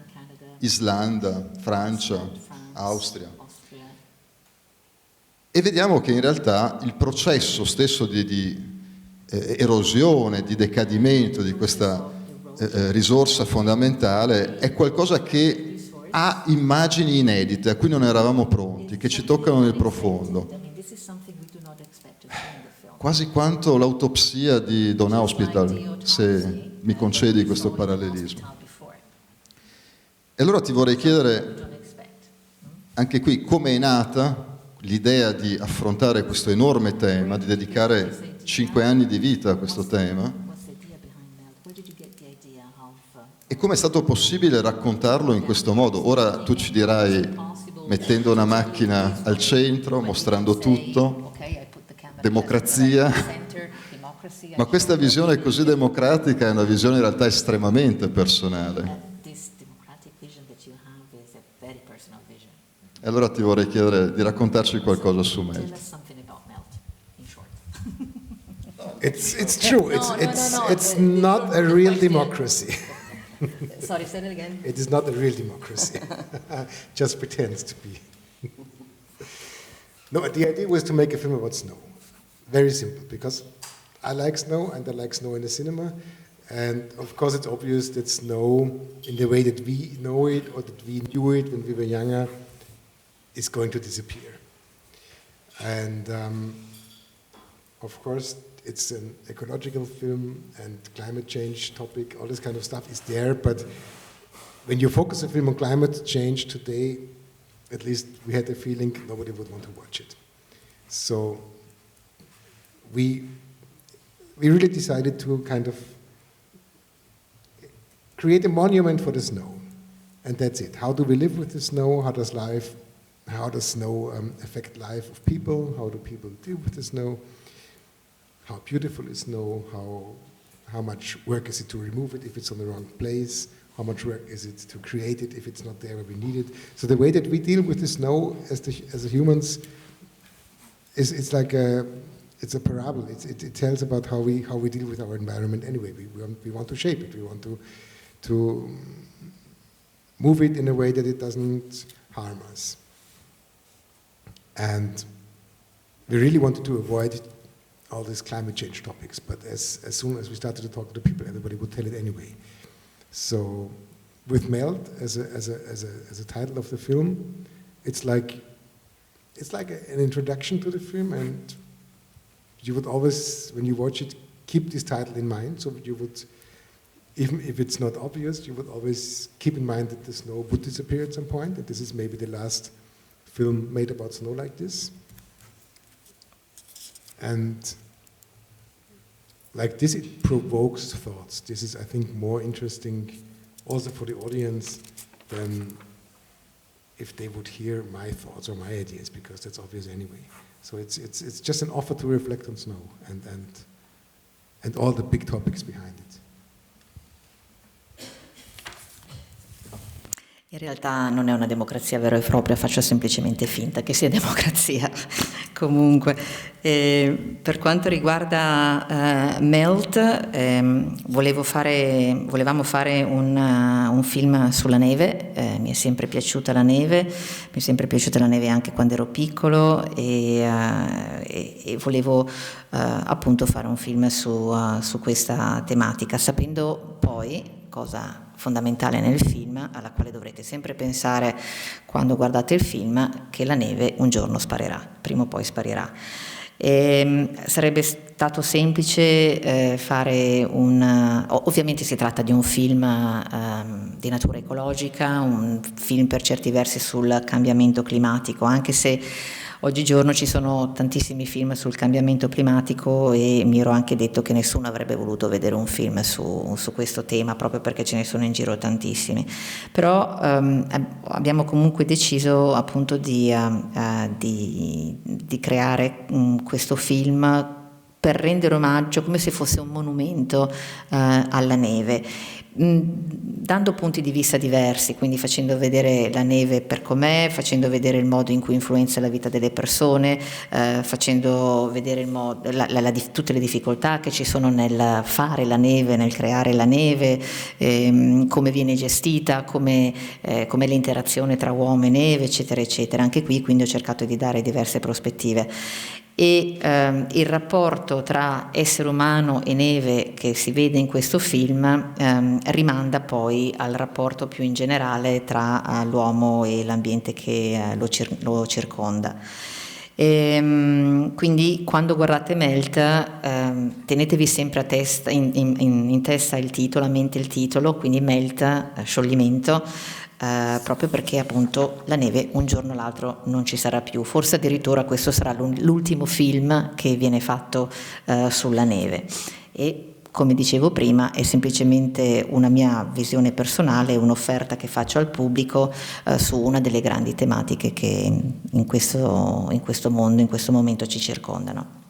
Islanda, Francia, Austria. E vediamo che in realtà il processo stesso di erosione, di decadimento di questa risorsa fondamentale è qualcosa che ha immagini inedite, a cui non eravamo pronti, che ci toccano nel profondo. Quasi quanto l'autopsia di Dawn Hospital, se mi concedi questo parallelismo. E allora ti vorrei chiedere, anche qui, come è nata l'idea di affrontare questo enorme tema, di dedicare 5 anni di vita a questo tema, E come è stato possibile raccontarlo in questo modo? Ora tu ci dirai, mettendo una macchina al centro, mostrando tutto, democrazia, ma questa visione così democratica è una visione in realtà estremamente personale. E allora ti vorrei chiedere di raccontarci qualcosa su Melt. It's true. It's not a real democracy. Sorry, say that again. It is not a real democracy. Just pretends to be. No, the idea was to make a film about snow. Very simple, because I like snow and I like snow in the cinema. And of course it's obvious that snow, in the way that we know it or that we knew it when we were younger, is going to disappear. And of course it's an ecological film and climate change topic, all this kind of stuff is there, but when you focus a film on climate change today, at least we had the feeling nobody would want to watch it. So we really decided to kind of create a monument for the snow, and that's it. How do we live with the snow? How does snow affect life of people? How do people deal with the snow? How beautiful is snow? How much work is it to remove it if it's on the wrong place? How much work is it to create it if it's not there where we need it? So the way that we deal with the snow as humans it's like it's a parable. It tells about how we deal with our environment anyway. We want to shape it. We want to move it in a way that it doesn't harm us. And we really wanted to avoid all these climate change topics, but as soon as we started to talk to people, everybody would tell it anyway. So with Melt as a title of the film, it's like an introduction to the film, and you would always, when you watch it, keep this title in mind. So you would, even if it's not obvious, you would always keep in mind that the snow would disappear at some point, and this is maybe the last film made about snow like this. And like this, it provokes thoughts. This is, I think, more interesting also for the audience than if they would hear my thoughts or my ideas, because that's obvious anyway. So it's just an offer to reflect on snow and all the big topics behind it. In realtà non è una democrazia vera e propria, faccio semplicemente finta che sia democrazia. Comunque, per quanto riguarda Melt, volevamo fare un film sulla neve. Mi è sempre piaciuta la neve, mi è sempre piaciuta la neve anche quando ero piccolo e volevo appunto fare un film su questa tematica, sapendo poi, cosa fondamentale nel film, alla quale dovrete sempre pensare quando guardate il film, che la neve un giorno sparirà, prima o poi sparirà. Sarebbe stato semplice fare ovviamente si tratta di un film di natura ecologica, un film per certi versi sul cambiamento climatico, anche se oggigiorno ci sono tantissimi film sul cambiamento climatico e mi ero anche detto che nessuno avrebbe voluto vedere un film su questo tema, proprio perché ce ne sono in giro tantissimi. Però abbiamo comunque deciso appunto di creare questo film per rendere omaggio, come se fosse un monumento alla neve, dando punti di vista diversi, quindi facendo vedere la neve per com'è, facendo vedere il modo in cui influenza la vita delle persone, facendo vedere tutte le difficoltà che ci sono nel fare la neve, nel creare la neve, come viene gestita, come l'interazione tra uomo e neve, eccetera, eccetera. Anche qui quindi ho cercato di dare diverse prospettive. E il rapporto tra essere umano e neve che si vede in questo film rimanda poi al rapporto più in generale tra l'uomo e l'ambiente che lo circonda. Quindi quando guardate Melt tenetevi sempre a testa, in testa il titolo, a mente il titolo, quindi Melt, scioglimento, proprio perché appunto la neve un giorno o l'altro non ci sarà più, forse addirittura questo sarà l'ultimo film che viene fatto sulla neve, e come dicevo prima, è semplicemente una mia visione personale, un'offerta che faccio al pubblico su una delle grandi tematiche che in questo mondo, in questo momento ci circondano.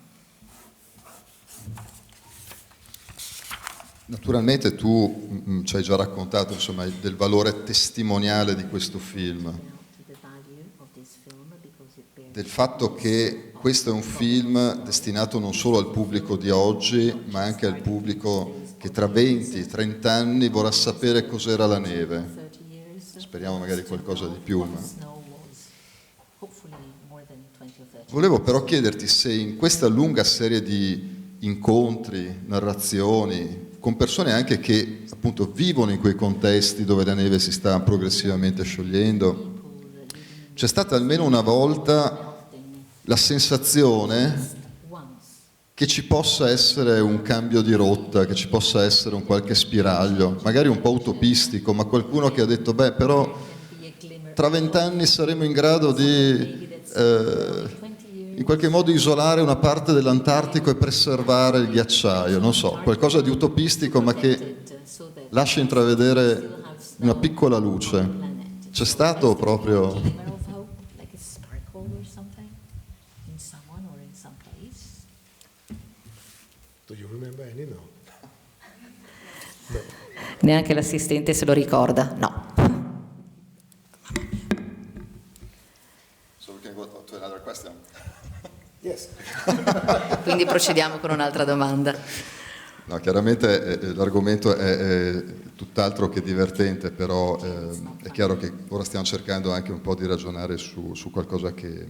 Naturalmente tu ci hai già raccontato, insomma, del valore testimoniale di questo film, del fatto che questo è un film destinato non solo al pubblico di oggi, ma anche al pubblico che tra 20-30 anni vorrà sapere cos'era la neve. Speriamo magari qualcosa di più. Volevo però chiederti se in questa lunga serie di incontri, narrazioni, con persone anche che appunto vivono in quei contesti dove la neve si sta progressivamente sciogliendo, c'è stata almeno una volta la sensazione che ci possa essere un cambio di rotta, che ci possa essere un qualche spiraglio, magari un po' utopistico, ma qualcuno che ha detto, beh, però tra 20 anni saremo in grado di in qualche modo isolare una parte dell'Antartico e preservare il ghiacciaio, non so, qualcosa di utopistico ma che lascia intravedere una piccola luce. C'è stato proprio... Do you remember any? No. Neanche l'assistente se lo ricorda, no. So we can go to another question. Yes. Quindi procediamo con un'altra domanda. No, chiaramente l'argomento è tutt'altro che divertente, però è chiaro che ora stiamo cercando anche un po' di ragionare su qualcosa che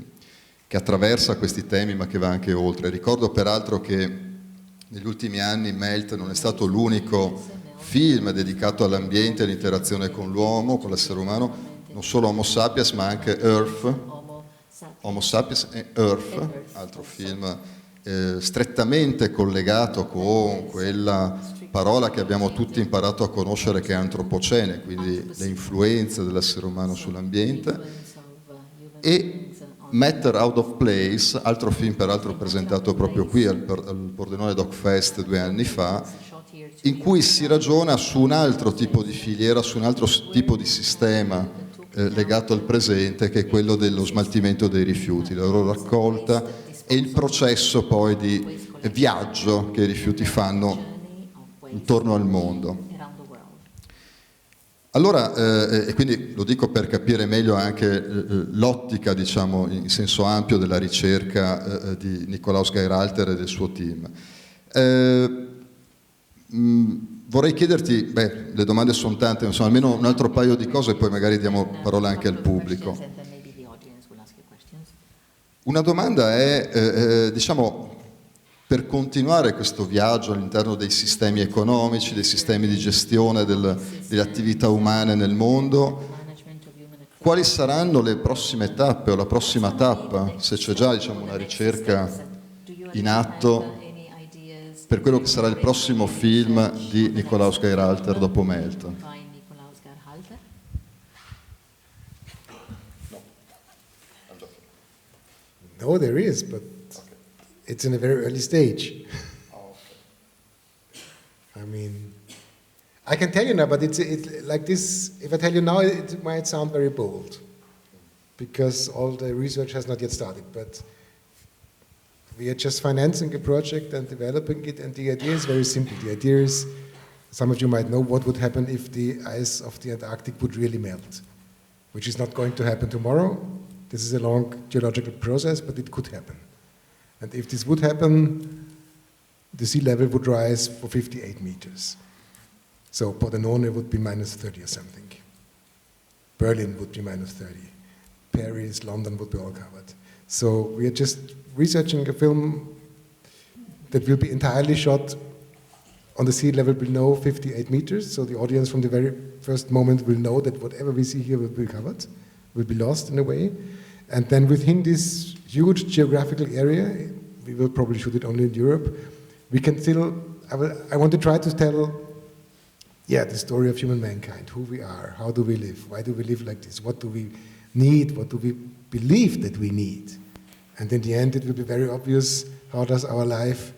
attraversa questi temi ma che va anche oltre. Ricordo peraltro che negli ultimi anni Melt non è stato l'unico film dedicato all'ambiente e all'interazione con l'uomo, con l'essere umano, non solo Homo Sapiens ma anche Earth, Homo Sapiens e Earth, altro film strettamente collegato con quella parola che abbiamo tutti imparato a conoscere che è antropocene, quindi le influenze dell'essere umano sull'ambiente, e Matter Out of Place, altro film peraltro presentato proprio qui al Pordenone Doc Fest 2 anni fa, in cui si ragiona su un altro tipo di filiera, su un altro tipo di sistema legato al presente, che è quello dello smaltimento dei rifiuti, la loro raccolta e il processo poi di viaggio che i rifiuti fanno intorno al mondo. Allora, e quindi lo dico per capire meglio anche l'ottica, diciamo, in senso ampio della ricerca di Nikolaus Geiralter e del suo team. Vorrei chiederti, le domande sono tante, insomma, almeno un altro paio di cose e poi magari diamo parola anche al pubblico. Una domanda è, diciamo, per continuare questo viaggio all'interno dei sistemi economici, dei sistemi di gestione delle attività umane nel mondo, quali saranno le prossime tappe o la prossima tappa, se c'è già, diciamo, una ricerca in atto per quello che sarà il prossimo film di Nikolaus Geiralter dopo Melt? No, there is, but it's in a very early stage. I mean, I can tell you now, but it's like this. If I tell you now, it might sound very bold, because all the research has not yet started. But we are just financing a project and developing it, and the idea is very simple. The idea is, some of you might know what would happen if the ice of the Antarctic would really melt, which is not going to happen tomorrow. This is a long geological process, but it could happen. And if this would happen, the sea level would rise for 58 meters. So Pordenone would be minus 30 or something. Berlin would be minus 30. Paris, London would be all covered. So we are just researching a film that will be entirely shot on the sea level below 58 meters. So the audience from the very first moment will know that whatever we see here will be covered, will be lost in a way. And then within this huge geographical area, we will probably shoot it only in Europe, we can still, I want to try to tell, the story of human mankind, who we are, how do we live, why do we live like this, what do we need, what do we believe that we need. And in the end, it will be very obvious how does our life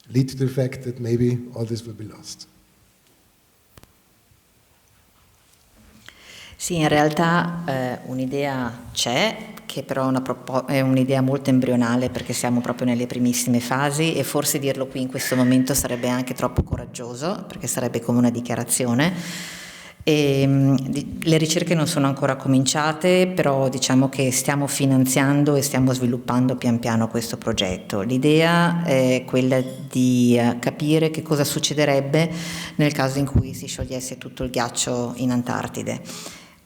lead to the fact that maybe all this will be lost. Sì, in realtà un'idea c'è, che però è un'idea molto embrionale perché siamo proprio nelle primissime fasi e forse dirlo qui in questo momento sarebbe anche troppo coraggioso perché sarebbe come una dichiarazione. Le ricerche non sono ancora cominciate, però diciamo che stiamo finanziando e stiamo sviluppando pian piano questo progetto. L'idea è quella di capire che cosa succederebbe nel caso in cui si sciogliesse tutto il ghiaccio in Antartide,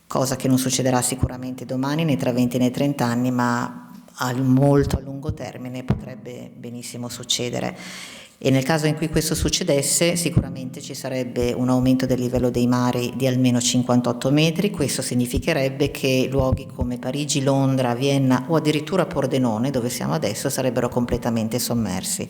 cosa che non succederà sicuramente domani, nei tra 20 e nei 30 anni, ma molto a lungo termine potrebbe benissimo succedere. E nel caso in cui questo succedesse sicuramente ci sarebbe un aumento del livello dei mari di almeno 58 metri, questo significherebbe che luoghi come Parigi, Londra, Vienna o addirittura Pordenone, dove siamo adesso, sarebbero completamente sommersi.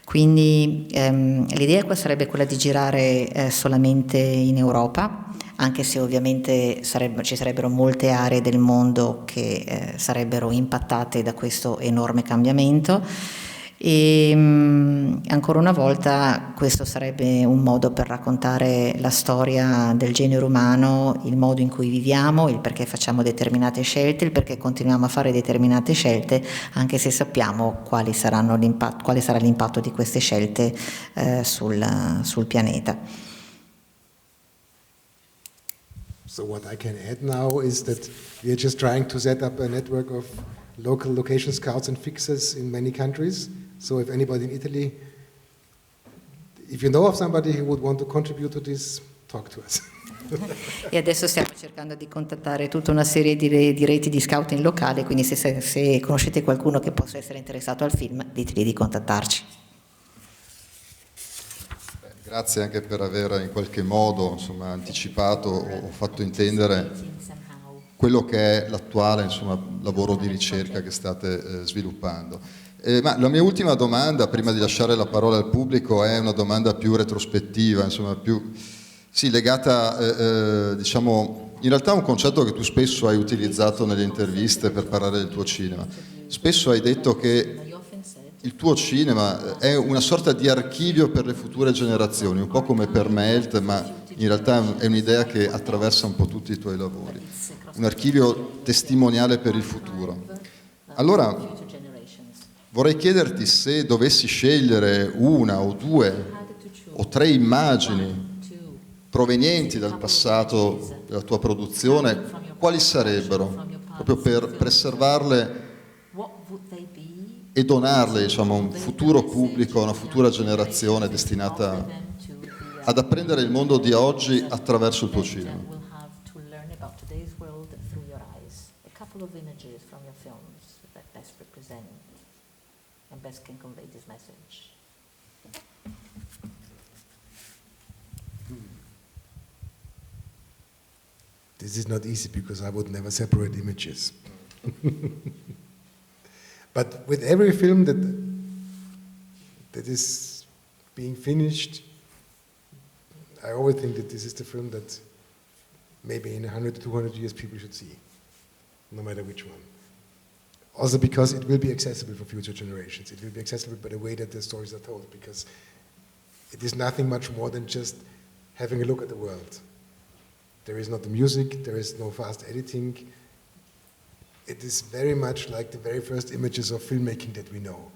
Quindi l'idea qua sarebbe quella di girare solamente in Europa, anche se ovviamente ci sarebbero molte aree del mondo che sarebbero impattate da questo enorme cambiamento. E ancora una volta questo sarebbe un modo per raccontare la storia del genere umano, il modo in cui viviamo, il perché facciamo determinate scelte, il perché continuiamo a fare determinate scelte, anche se sappiamo quale sarà l'impatto di queste scelte sul pianeta. So what I can add now is that we are just trying to set up a network of local location scouts and fixers in many countries. So if anybody in Italy, if you know of somebody who would want to contribute to this, talk to us. E adesso stiamo cercando di contattare tutta una serie di reti di scouting locale, quindi se conoscete qualcuno che possa essere interessato al film, ditegli di contattarci. Grazie anche per aver in qualche modo anticipato o fatto intendere quello che è l'attuale lavoro di ricerca che state sviluppando. Ma la mia ultima domanda, prima di lasciare la parola al pubblico, è una domanda più retrospettiva, più legata, in realtà a un concetto che tu spesso hai utilizzato nelle interviste per parlare del tuo cinema. Spesso hai detto che il tuo cinema è una sorta di archivio per le future generazioni, un po' come per Melt, ma in realtà è un'idea che attraversa un po' tutti i tuoi lavori. Un archivio testimoniale per il futuro. Allora, vorrei chiederti se dovessi scegliere una o due o tre immagini provenienti dal passato della tua produzione, quali sarebbero? Proprio per preservarle e donarle a un futuro pubblico, a una futura generazione destinata ad apprendere il mondo di oggi attraverso il tuo cinema. Best can convey this message. This is not easy because I would never separate images. But with every film that is being finished, I always think that this is the film that maybe in 100 to 200 years people should see, no matter which one. Also because it will be accessible for future generations. It will be accessible by the way that the stories are told, because it is nothing much more than just having a look at the world. There is not the music, there is no fast editing. It is very much like the very first images of filmmaking that we know.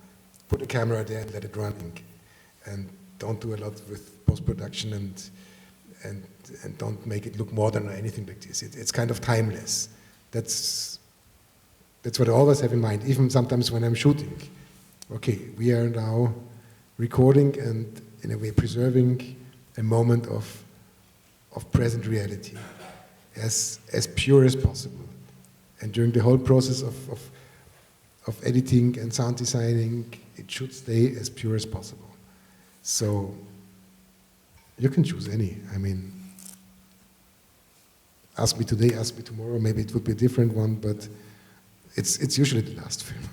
Put a camera there and let it running. And don't do a lot with post-production and don't make it look modern or anything like this. It's kind of timeless. That's what I always have in mind, even sometimes when I'm shooting. Okay, we are now recording and in a way preserving a moment of present reality as pure as possible. And during the whole process of editing and sound designing, it should stay as pure as possible. So you can choose any. I mean, ask me today, ask me tomorrow, maybe it would be a different one, but it's usually the last film.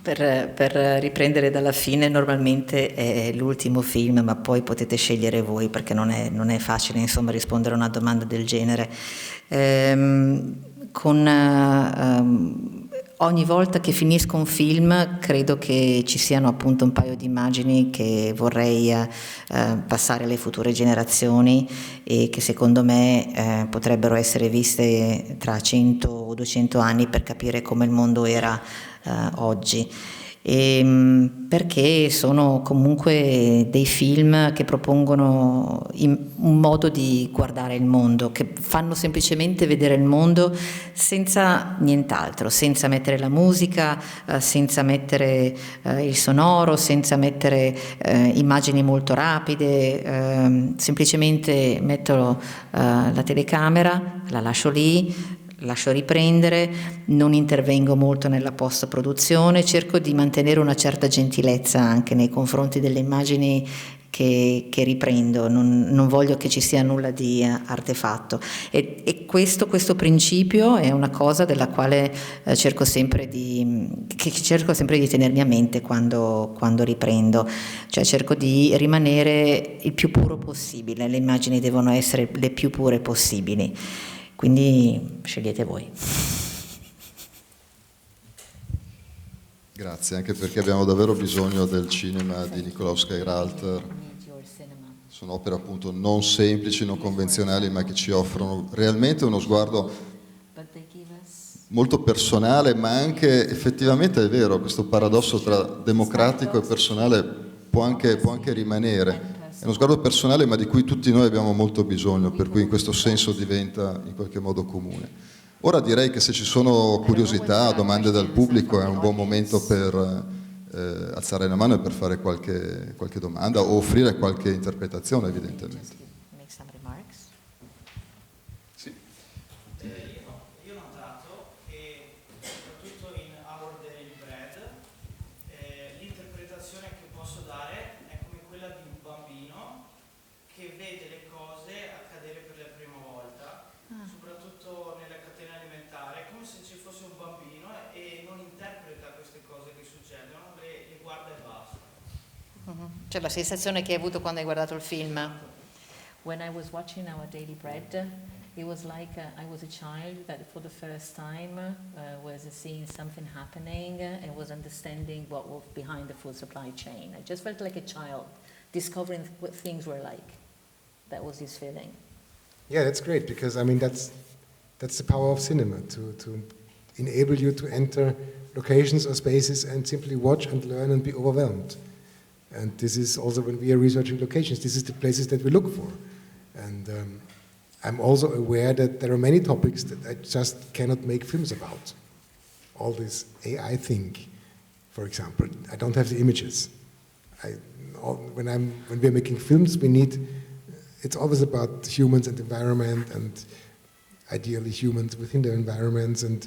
Per riprendere dalla fine, normalmente è l'ultimo film, ma poi potete scegliere voi, perché non è facile rispondere a una domanda del genere. ogni volta che finisco un film credo che ci siano appunto un paio di immagini che vorrei passare alle future generazioni e che secondo me potrebbero essere viste tra 100 o 200 anni per capire come il mondo era oggi. Perché sono comunque dei film che propongono un modo di guardare il mondo, che fanno semplicemente vedere il mondo senza nient'altro, senza mettere la musica, senza mettere il sonoro, senza mettere immagini molto rapide, semplicemente metto la telecamera, la lascio lì, lascio riprendere, non intervengo molto nella post-produzione, cerco di mantenere una certa gentilezza anche nei confronti delle immagini che riprendo, non voglio che ci sia nulla di artefatto e questo principio è una cosa della quale cerco sempre di tenermi a mente quando riprendo, cioè cerco di rimanere il più puro possibile, le immagini devono essere le più pure possibili. Quindi scegliete voi. Grazie, anche perché abbiamo davvero bisogno del cinema di Nikolaus Geiralter. Sono opere appunto non semplici, non convenzionali, ma che ci offrono realmente uno sguardo molto personale, ma anche effettivamente è vero, questo paradosso tra democratico e personale può anche rimanere. È uno sguardo personale ma di cui tutti noi abbiamo molto bisogno, per cui in questo senso diventa in qualche modo comune. Ora direi che se ci sono curiosità, domande dal pubblico è un buon momento per alzare la mano e per fare qualche domanda o offrire qualche interpretazione evidentemente. Sì. Io ho notato che soprattutto in Our Daily Bread l'interpretazione che posso dare è come quella di un bambino che vede le cose accadere per la prima volta, soprattutto nella catena alimentare, come se ci fosse un bambino e non interpreta queste cose che succedono, le guarda e basta. C'è la sensazione che hai avuto quando hai guardato il film? When I was watching Our Daily Bread, it was like I was a child that for the first time was seeing something happening and was understanding what was behind the food supply chain. I just felt like a child discovering what things were like. That was his feeling. Yeah, that's great because I mean that's the power of cinema to enable you to enter locations or spaces and simply watch and learn and be overwhelmed. And this is also when we are researching locations. This is the places that we look for. And I'm also aware that there are many topics that I just cannot make films about. All this AI thing, for example. I don't have the images. When we're making films, it's always about humans and environment and ideally humans within their environments and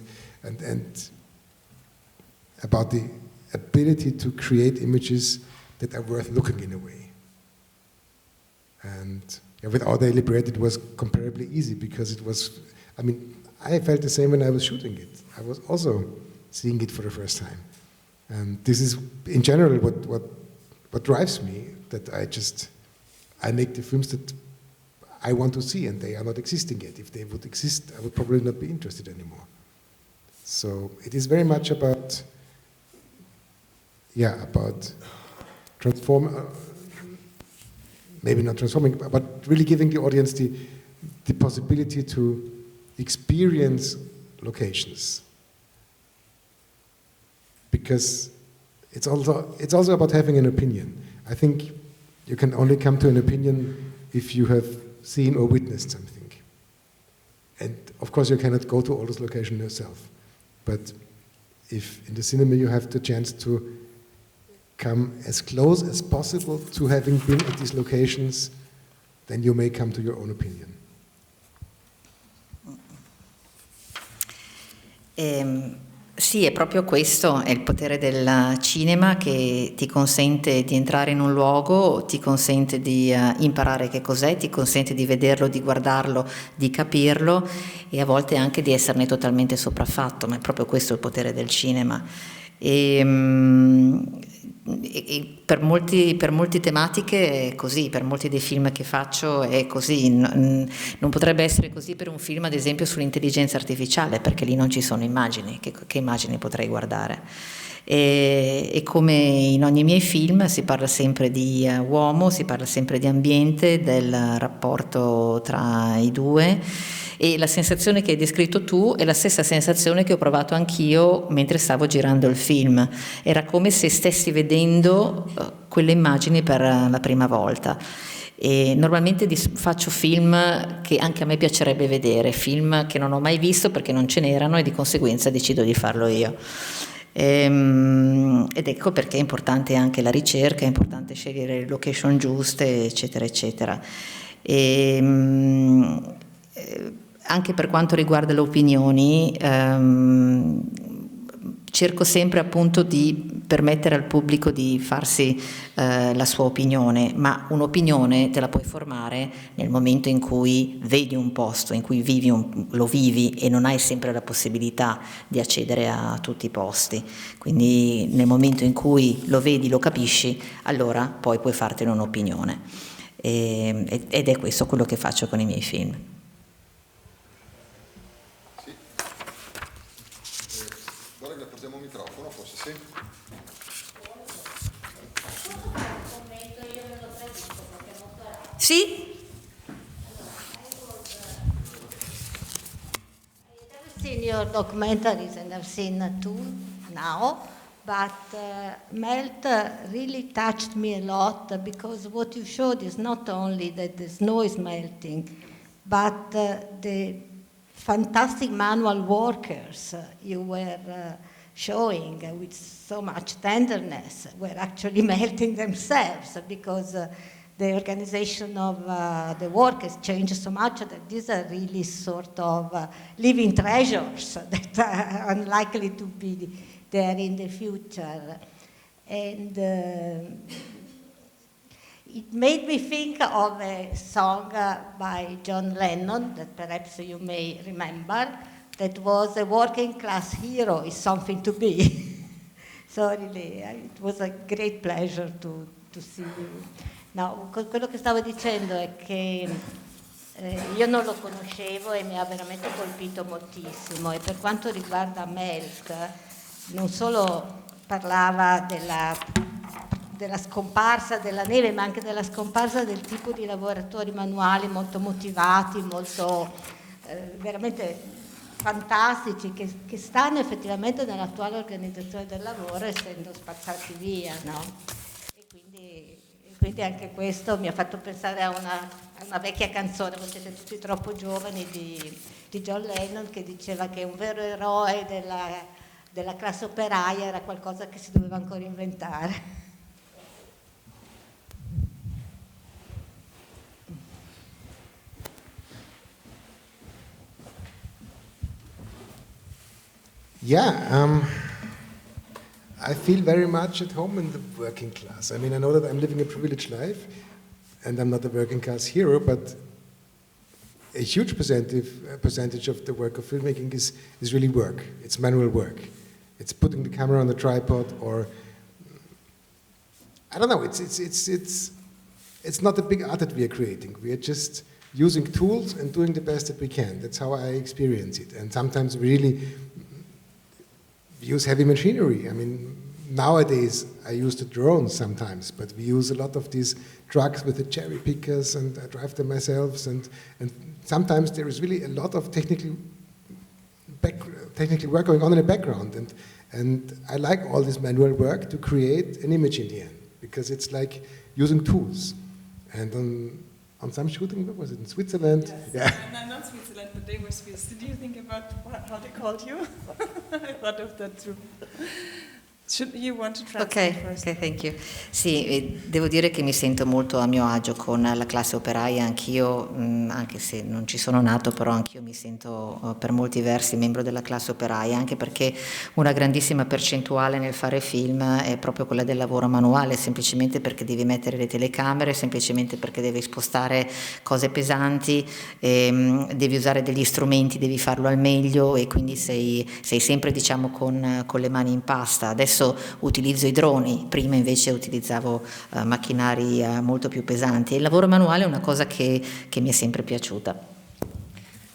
about the ability to create images that are worth looking in a way. And with Our Daily Bread it was comparably easy because it was, I mean, I felt the same when I was shooting it. I was also seeing it for the first time. And this is, in general, what drives me, that I make the films that I want to see, and they are not existing yet. If they would exist, I would probably not be interested anymore. So it is very much about maybe not transforming, but really giving the audience the possibility to experience locations. Because it's also about having an opinion. I think you can only come to an opinion if you have seen or witnessed something. And of course you cannot go to all those locations yourself. But if in the cinema you have the chance to come as close as possible to having been at these locations, then you may come to your own opinion. Sì, è proprio questo, è il potere del cinema che ti consente di entrare in un luogo, ti consente di imparare che cos'è, ti consente di vederlo, di guardarlo, di capirlo e a volte anche di esserne totalmente sopraffatto, ma è proprio questo il potere del cinema. E per molte tematiche è così, per molti dei film che faccio è così. Non potrebbe essere così per un film, ad esempio, sull'intelligenza artificiale, perché lì non ci sono immagini. Che immagini potrei guardare? E come in ogni miei film si parla sempre di uomo, si parla sempre di ambiente, del rapporto tra i due, e la sensazione che hai descritto tu è la stessa sensazione che ho provato anch'io mentre stavo girando il film. Era come se stessi vedendo quelle immagini per la prima volta. E normalmente faccio film che anche a me piacerebbe vedere, film che non ho mai visto perché non ce n'erano, e di conseguenza decido di farlo io. Ed ecco perché è importante anche la ricerca, è importante scegliere le location giuste, eccetera, eccetera. Anche per quanto riguarda le opinioni, cerco sempre appunto di permettere al pubblico di farsi la sua opinione, ma un'opinione te la puoi formare nel momento in cui vedi un posto, in cui lo vivi, e non hai sempre la possibilità di accedere a tutti i posti. Quindi nel momento in cui lo vedi, lo capisci, allora poi puoi fartene un'opinione. Ed è questo quello che faccio con i miei film. Portiamo un microfono, forse sì. Sì? I've seen your documentaries and I've seen two now, but Melt really touched me a lot, because what you showed is not only that the snow is melting, but the fantastic manual workers you were showing with so much tenderness were actually melting themselves, because the organization of the work has changed so much that these are really sort of living treasures that are unlikely to be there in the future. And it made me think of a song by John Lennon that perhaps you may remember, that was "A working class hero is something to be." So really, it was a great pleasure to see you. No, quello che stavo dicendo è che io non lo conoscevo e mi ha veramente colpito moltissimo, e per quanto riguarda Melt, non solo parlava della scomparsa della neve, ma anche della scomparsa del tipo di lavoratori manuali molto motivati, molto veramente fantastici, che stanno effettivamente nell'attuale organizzazione del lavoro, essendo spazzati via, no? Quindi anche questo mi ha fatto pensare a una vecchia canzone, voi siete tutti troppo giovani, di John Lennon, che diceva che un vero eroe della classe operaia era qualcosa che si doveva ancora inventare. Yeah, I feel very much at home in the working class. I mean, I know that I'm living a privileged life, and I'm not a working class hero, but a huge percentage of the work of filmmaking is really work. It's manual work. It's putting the camera on the tripod, or I don't know. It's not a big art that we are creating. We are just using tools and doing the best that we can. That's how I experience it. And sometimes we really use heavy machinery. I mean, nowadays I use the drones sometimes, but we use a lot of these trucks with the cherry pickers, and I drive them myself. And sometimes there is really a lot of technical work going on in the background. And I like all this manual work to create an image in the end, because it's like using tools. And on some shooting, what was it, in Switzerland? Yes. Yeah. No, not Switzerland, but they were Swiss. Did you think about how they called you? I thought of that too. You want to translate first? Ok, thank you. Sì, devo dire che mi sento molto a mio agio con la classe operaia, anch'io, anche se non ci sono nato, però anch'io mi sento per molti versi membro della classe operaia, anche perché una grandissima percentuale nel fare film è proprio quella del lavoro manuale, semplicemente perché devi mettere le telecamere, semplicemente perché devi spostare cose pesanti, devi usare degli strumenti, devi farlo al meglio e quindi sei sempre, diciamo, con le mani in pasta. Adesso utilizzo i droni, prima invece utilizzavo macchinari molto più pesanti. Il lavoro manuale è una cosa che mi è sempre piaciuta.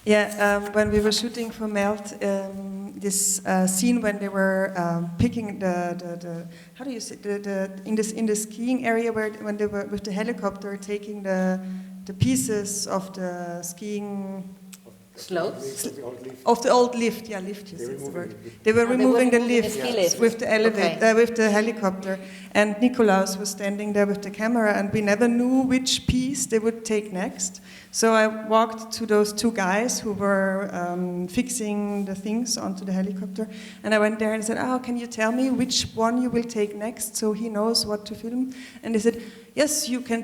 Yeah, when we were shooting for Melt, this scene when they were picking the how do you say in the skiing area when they were with the helicopter taking the pieces of the skiing Slopes? of the old lift, yeah, lift is the word. They were removing the lift with the elevator, with the helicopter, and Nikolaus was standing there with the camera, and we never knew which piece they would take next. So I walked to those two guys who were fixing the things onto the helicopter, and I went there and said, "Oh, can you tell me which one you will take next, so he knows what to film?" And they said, "Yes, you can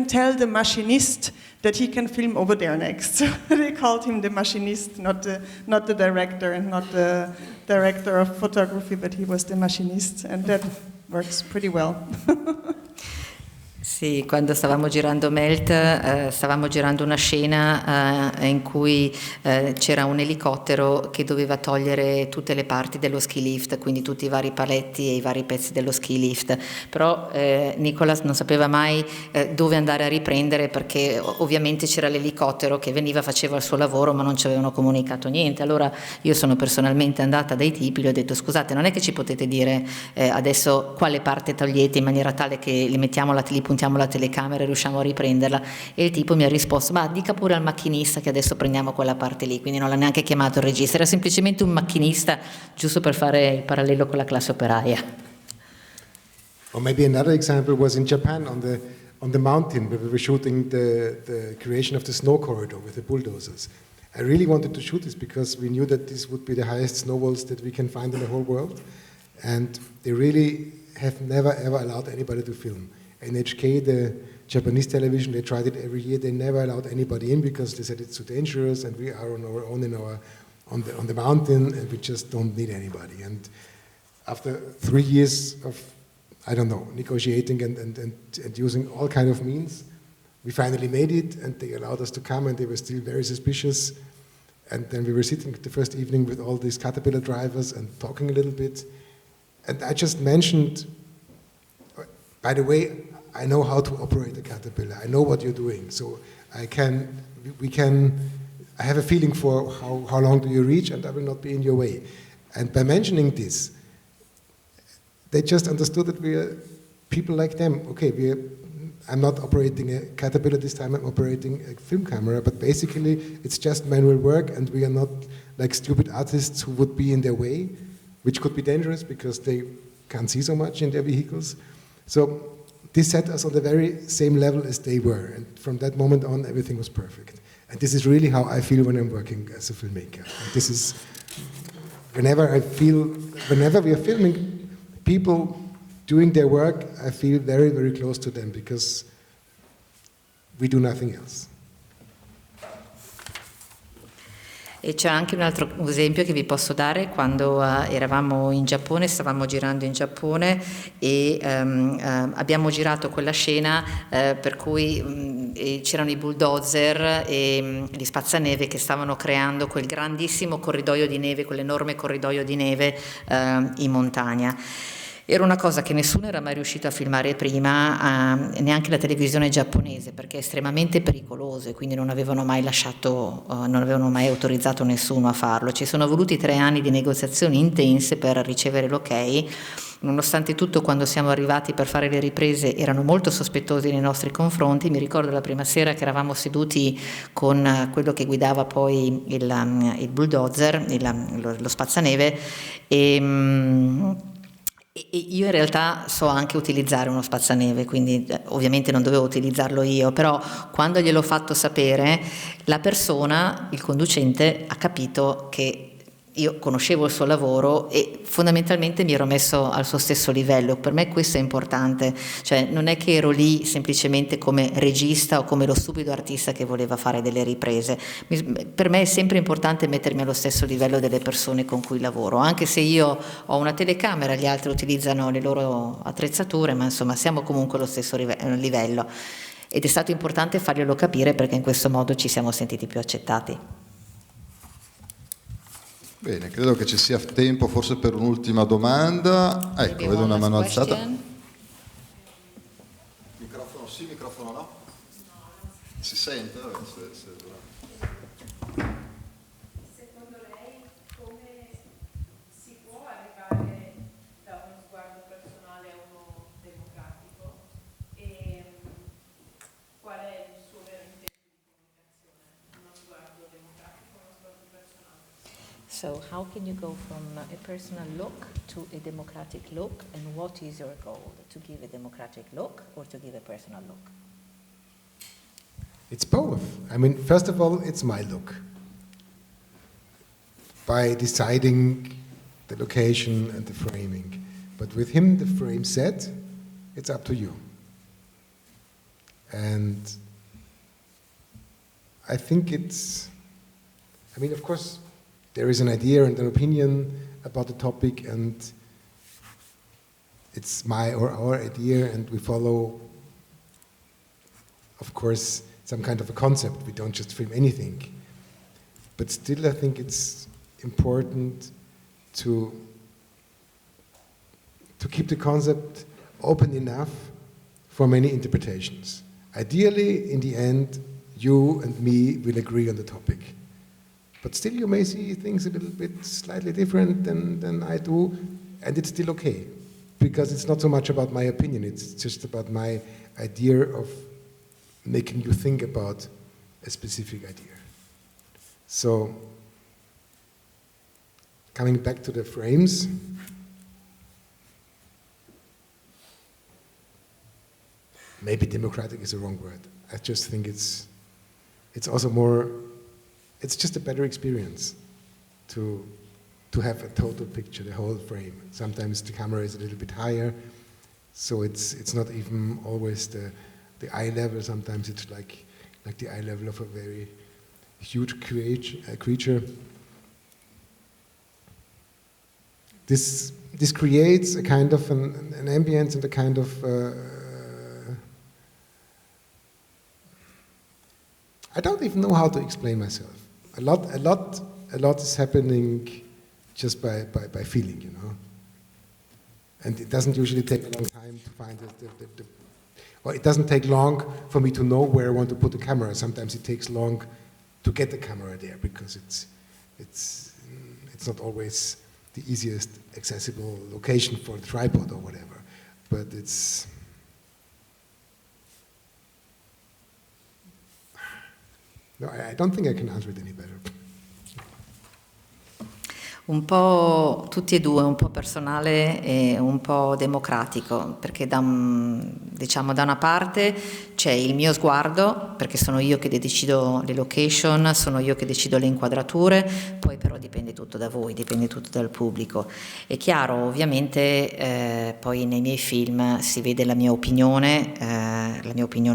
tell the machinist that he can film over there next." So they called him the machinist, not the director and not the director of photography, but he was the machinist, and that works pretty well. Sì, quando stavamo girando Melt, stavamo girando una scena in cui c'era un elicottero che doveva togliere tutte le parti dello ski lift, quindi tutti i vari paletti e i vari pezzi dello ski lift, però Nicolas non sapeva mai dove andare a riprendere, perché ovviamente c'era l'elicottero che veniva, faceva il suo lavoro, ma non ci avevano comunicato niente. Allora io sono personalmente andata dai tipi, gli ho detto: "Scusate, non è che ci potete dire adesso quale parte togliete in maniera tale che li puntiamo la telecamera e riusciamo a riprenderla?" E il tipo mi ha risposto: "Ma dica pure al macchinista che adesso prendiamo quella parte lì." Quindi non l'ha neanche chiamato il regista, era semplicemente un macchinista, giusto per fare il parallelo con la classe operaia. Or maybe another example was in Japan on the mountain where we were shooting the creation of the snow corridor with the bulldozers. I really wanted to shoot this because we knew that this would be the highest snow walls that we can find in the whole world, and they really have never ever allowed anybody to film. NHK, the Japanese television, they tried it every year. They never allowed anybody in because they said it's too dangerous, and we are on our own on the mountain, and we just don't need anybody. And after 3 years of, I don't know, negotiating and using all kind of means, we finally made it, and they allowed us to come, and they were still very suspicious. And then we were sitting the first evening with all these Caterpillar drivers and talking a little bit. And I just mentioned, by the way, I know how to operate a Caterpillar. I know what you're doing, so I have a feeling for how long do you reach, and I will not be in your way. And by mentioning this, they just understood that we are people like them. Okay, I'm not operating a Caterpillar this time, I'm operating a film camera, but basically it's just manual work, and we are not like stupid artists who would be in their way, which could be dangerous because they can't see so much in their vehicles. So this set us on the very same level as they were, and from that moment on, everything was perfect. And this is really how I feel when I'm working as a filmmaker. And this is, whenever we are filming people doing their work, I feel very, very close to them because we do nothing else. E c'è anche un altro esempio che vi posso dare. Quando eravamo in Giappone, stavamo girando in Giappone e abbiamo girato quella scena per cui c'erano i bulldozer e gli spazzaneve che stavano creando quel grandissimo corridoio di neve, quell'enorme corridoio di neve in montagna. Era una cosa che nessuno era mai riuscito a filmare prima, neanche la televisione giapponese, perché è estremamente pericoloso e quindi non avevano mai autorizzato nessuno a farlo. Ci sono voluti 3 anni di negoziazioni intense per ricevere l'ok. Nonostante tutto, quando siamo arrivati per fare le riprese erano molto sospettosi nei nostri confronti. Mi ricordo la prima sera che eravamo seduti con quello che guidava poi il bulldozer, lo spazzaneve, e io in realtà so anche utilizzare uno spazzaneve, quindi ovviamente non dovevo utilizzarlo io, però quando gliel'ho fatto sapere, la persona, il conducente, ha capito che io conoscevo il suo lavoro e fondamentalmente mi ero messo al suo stesso livello. Per me questo è importante, cioè non è che ero lì semplicemente come regista o come lo stupido artista che voleva fare delle riprese. Per me è sempre importante mettermi allo stesso livello delle persone con cui lavoro, anche se io ho una telecamera, gli altri utilizzano le loro attrezzature, ma insomma siamo comunque allo stesso livello. Ed è stato importante farglielo capire, perché in questo modo ci siamo sentiti più accettati. Bene, credo che ci sia tempo forse per un'ultima domanda. Ecco, vedo una mano alzata. Microfono sì, microfono no? Si sente? Secondo lei come si può arrivare da uno sguardo personale a uno democratico e qual è il suo vero intento di comunicazione? Uno sguardo democratico, uno sguardo personale? So how can you go from a personal look to a democratic look, and what is your goal? To give a democratic look or to give a personal look? It's both. I mean, first of all, it's my look. By deciding the location and the framing. But with him, the frame set, it's up to you. And I think I mean, of course, there is an idea and an opinion about the topic, and it's my or our idea, and we follow, of course, some kind of a concept. We don't just film anything. But still, I think it's important to keep the concept open enough for many interpretations. Ideally, in the end, you and me will agree on the topic. But still you may see things a little bit slightly different than I do, and it's still okay. Because it's not so much about my opinion, it's just about my idea of making you think about a specific idea. So, coming back to the frames, maybe democratic is the wrong word. I just think it's also more, it's just a better experience to have a total picture, the whole frame. Sometimes the camera is a little bit higher, so it's not even always the eye level. Sometimes it's like the eye level of a very huge creature. This creates a kind of an ambience and a kind of I don't even know how to explain myself. A lot is happening just by feeling, you know. And it doesn't usually take a long time to find or it doesn't take long for me to know where I want to put the camera. Sometimes it takes long to get the camera there because it's not always the easiest accessible location for a tripod or whatever. But it's no, I don't think I can answer it any better. Un po' tutti e due, un po' personale e un po' democratico, perché diciamo da una parte c'è il mio sguardo, perché sono io che decido le location, sono io che decido le inquadrature, poi però dipende tutto da voi, dipende tutto dal pubblico. È chiaro, ovviamente poi nei miei film si vede la mia opinione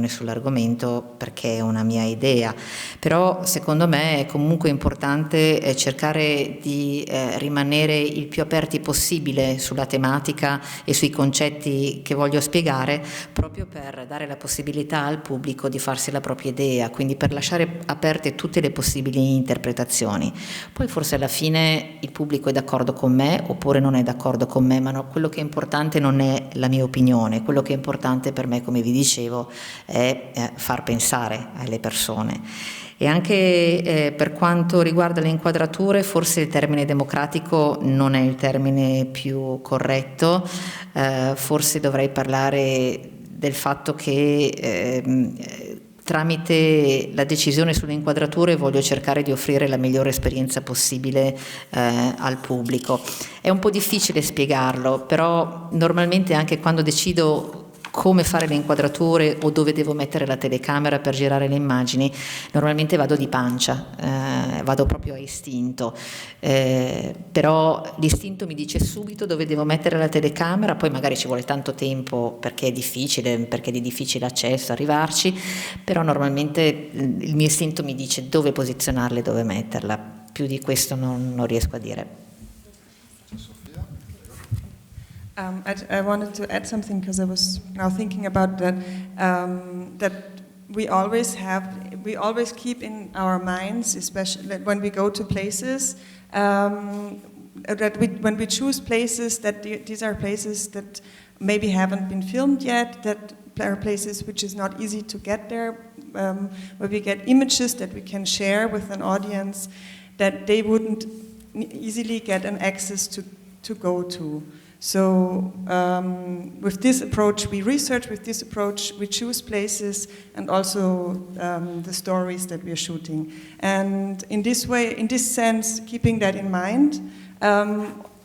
sull'argomento perché è una mia idea, però secondo me è comunque importante cercare di rimanere il più aperti possibile sulla tematica e sui concetti che voglio spiegare, proprio per dare la possibilità al pubblico di farsi la propria idea, quindi per lasciare aperte tutte le possibili interpretazioni. Poi forse alla fine il pubblico è d'accordo con me oppure non è d'accordo con me, ma no, quello che è importante non è la mia opinione, quello che è importante per me, come vi dicevo, è far pensare alle persone. E anche per quanto riguarda le inquadrature, forse il termine democratico non è il termine più corretto, forse dovrei parlare del fatto che tramite la decisione sulle inquadrature voglio cercare di offrire la migliore esperienza possibile al pubblico. È un po' difficile spiegarlo, però normalmente anche quando decido come fare le inquadrature o dove devo mettere la telecamera per girare le immagini, normalmente vado di pancia, vado proprio a istinto, però l'istinto mi dice subito dove devo mettere la telecamera, poi magari ci vuole tanto tempo perché è difficile, perché è di difficile accesso arrivarci, però normalmente il mio istinto mi dice dove posizionarla e dove metterla, più di questo non riesco a dire. I wanted to add something because I was now thinking about that. That we always keep in our minds, especially when we go to places, when we choose places these are places that maybe haven't been filmed yet, that are places which is not easy to get there, where we get images that we can share with an audience that they wouldn't easily get an access to go to. So with this approach, we research, with this approach, we choose places and also the stories that we are shooting. And in this way, in this sense, keeping that in mind,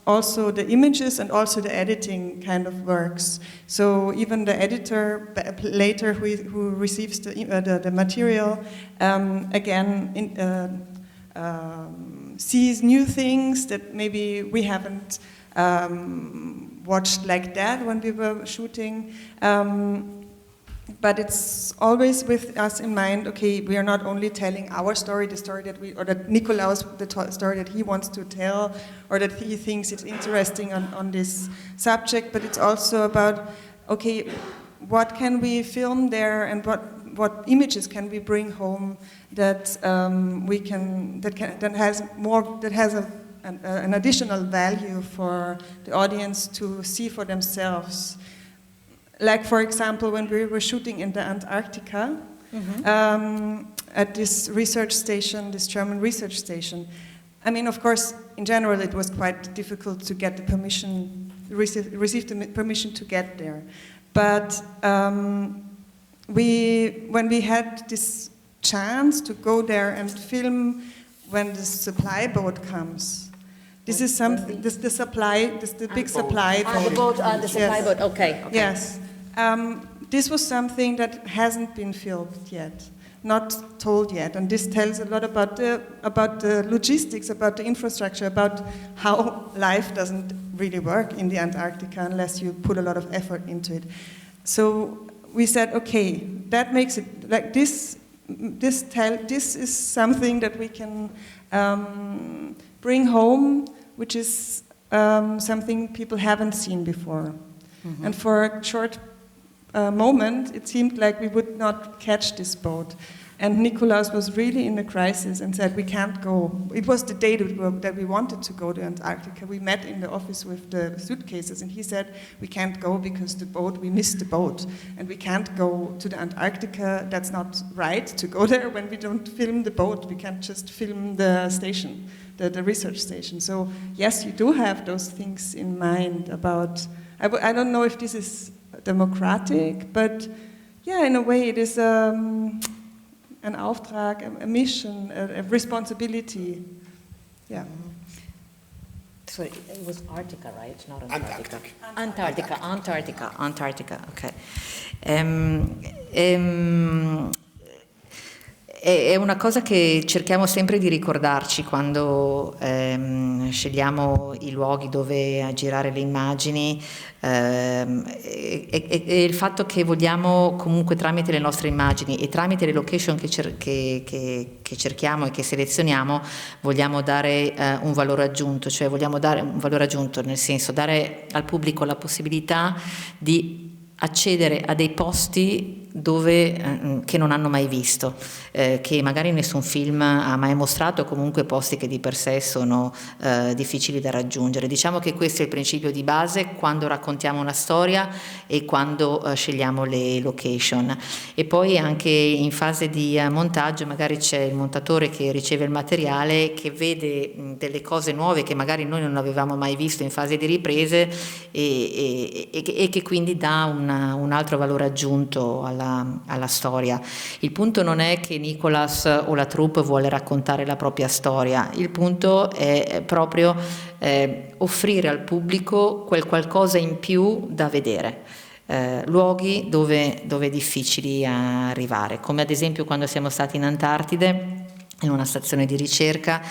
also the images and also the editing kind of works. So even the editor later who receives the material, again, sees new things that maybe we haven't watched like that when we were shooting, but it's always with us in mind. Okay, we are not only telling our story, the story that that Nikolaus, story that he wants to tell, or that he thinks it's interesting on this subject, but it's also about, okay, what can we film there, and what images can we bring home that has an additional value for the audience to see for themselves. Like, for example, when we were shooting in the Antarctica, at this research station, this German research station. I mean, of course, in general, it was quite difficult to get the permission, receive the permission to get there. But when we had this chance to go there and film when the supply boat comes. This is something. The big supply boat. The supply boat. Okay. Yes. This was something that hasn't been filmed yet, not told yet, and this tells a lot about the logistics, about the infrastructure, about how life doesn't really work in the Antarctica unless you put a lot of effort into it. So we said, okay, that makes it like this. This is something that we can bring home, which is something people haven't seen before. Mm-hmm. And for a short moment, it seemed like we would not catch this boat. And Nikolaus was really in a crisis and said, we can't go. It was the day that we wanted to go to Antarctica. We met in the office with the suitcases, and he said, we can't go because we missed the boat. And we can't go to the Antarctica. That's not right to go there when we don't film the boat. We can't just film the station, the research station. So yes, you do have those things in mind about, I don't know if this is democratic, but yeah, in a way it is an Auftrag, a mission, a responsibility. Yeah. So it was Arctica, right? Not Antarctica. Antarctica. Okay. È una cosa che cerchiamo sempre di ricordarci quando scegliamo i luoghi dove girare le immagini, e il fatto che vogliamo comunque tramite le nostre immagini e tramite le location che cerchiamo e che selezioniamo, vogliamo dare un valore aggiunto, cioè vogliamo dare un valore aggiunto nel senso dare al pubblico la possibilità di accedere a dei posti che non hanno mai visto, che magari nessun film ha mai mostrato, comunque posti che di per sé sono difficili da raggiungere. Diciamo che questo è il principio di base quando raccontiamo una storia e quando scegliamo le location. E poi anche in fase di montaggio magari c'è il montatore che riceve il materiale, che vede delle cose nuove che magari noi non avevamo mai visto in fase di riprese e che quindi dà un altro valore aggiunto alla storia. Il punto non è che Nikolaus o la troupe vuole raccontare la propria storia, il punto è proprio offrire al pubblico quel qualcosa in più da vedere. luoghi dove è difficile arrivare, come ad esempio quando siamo stati in Antartide, in una stazione di ricerca.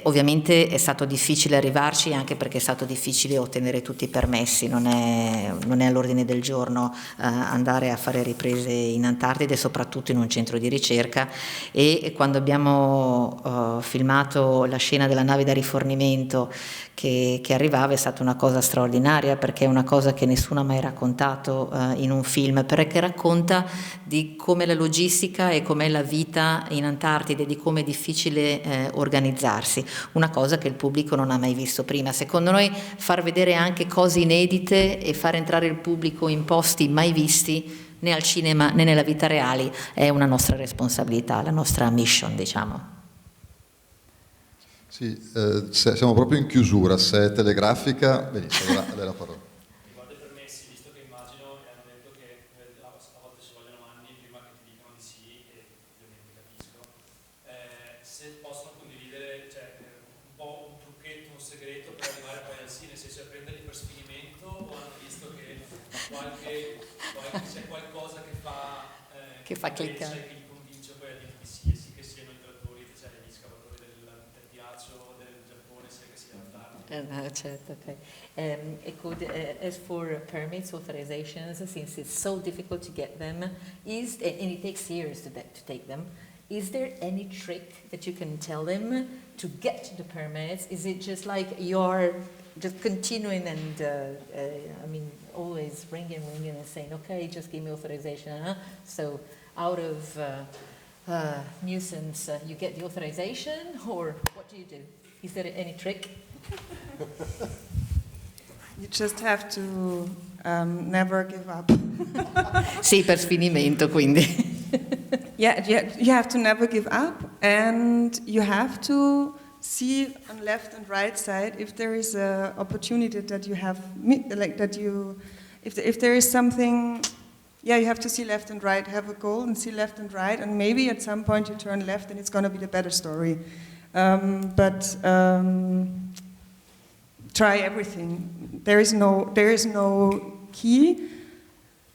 Ovviamente è stato difficile arrivarci, anche perché è stato difficile ottenere tutti i permessi, non è all'ordine del giorno andare a fare riprese in Antartide, soprattutto in un centro di ricerca, e quando abbiamo filmato la scena della nave da rifornimento che arrivava, è stata una cosa straordinaria, perché è una cosa che nessuno ha mai raccontato in un film, perché racconta di come la logistica e com'è la vita in Antartide, di come è difficile organizzarsi, una cosa che il pubblico non ha mai visto prima. Secondo noi far vedere anche cose inedite e far entrare il pubblico in posti mai visti né al cinema né nella vita reale è una nostra responsabilità, la nostra mission, diciamo. Sì, siamo proprio in chiusura, se è telegrafica, benissimo, a lei la parola. Riguardo ai permessi, visto che immagino e hanno detto che a volte ci vogliono anni prima che ti dicano di sì, e ovviamente capisco, se possono condividere, cioè, un po' un trucchetto, un segreto per arrivare poi al sì, nel senso di prenderli per sfinimento, o hanno visto che c'è qualcosa che fa cliccare, che li convince poi a dire di sì, e sì che siano i trattori, cioè gli scavatori del ghiaccio del Giappone, sia che sia l'Antartide. Certo, ok. As for permits, authorizations, since it's so difficult to get them, and it takes years to take them, is there any trick that you can tell them to get the permits? Is it just like you're just continuing and, always ringing and saying, okay, just give me authorization. So out of nuisance, you get the authorization, or what do you do? Is there any trick? You just have to never give up. Sì, per sfinimento, quindi. Yeah, you have to never give up, and you have to see on left and right side if there is an opportunity that you have, like that you, if there is something, yeah, you have to see left and right, have a goal and see left and right, and maybe at some point you turn left and it's going to be the better story. But try everything. There is no key.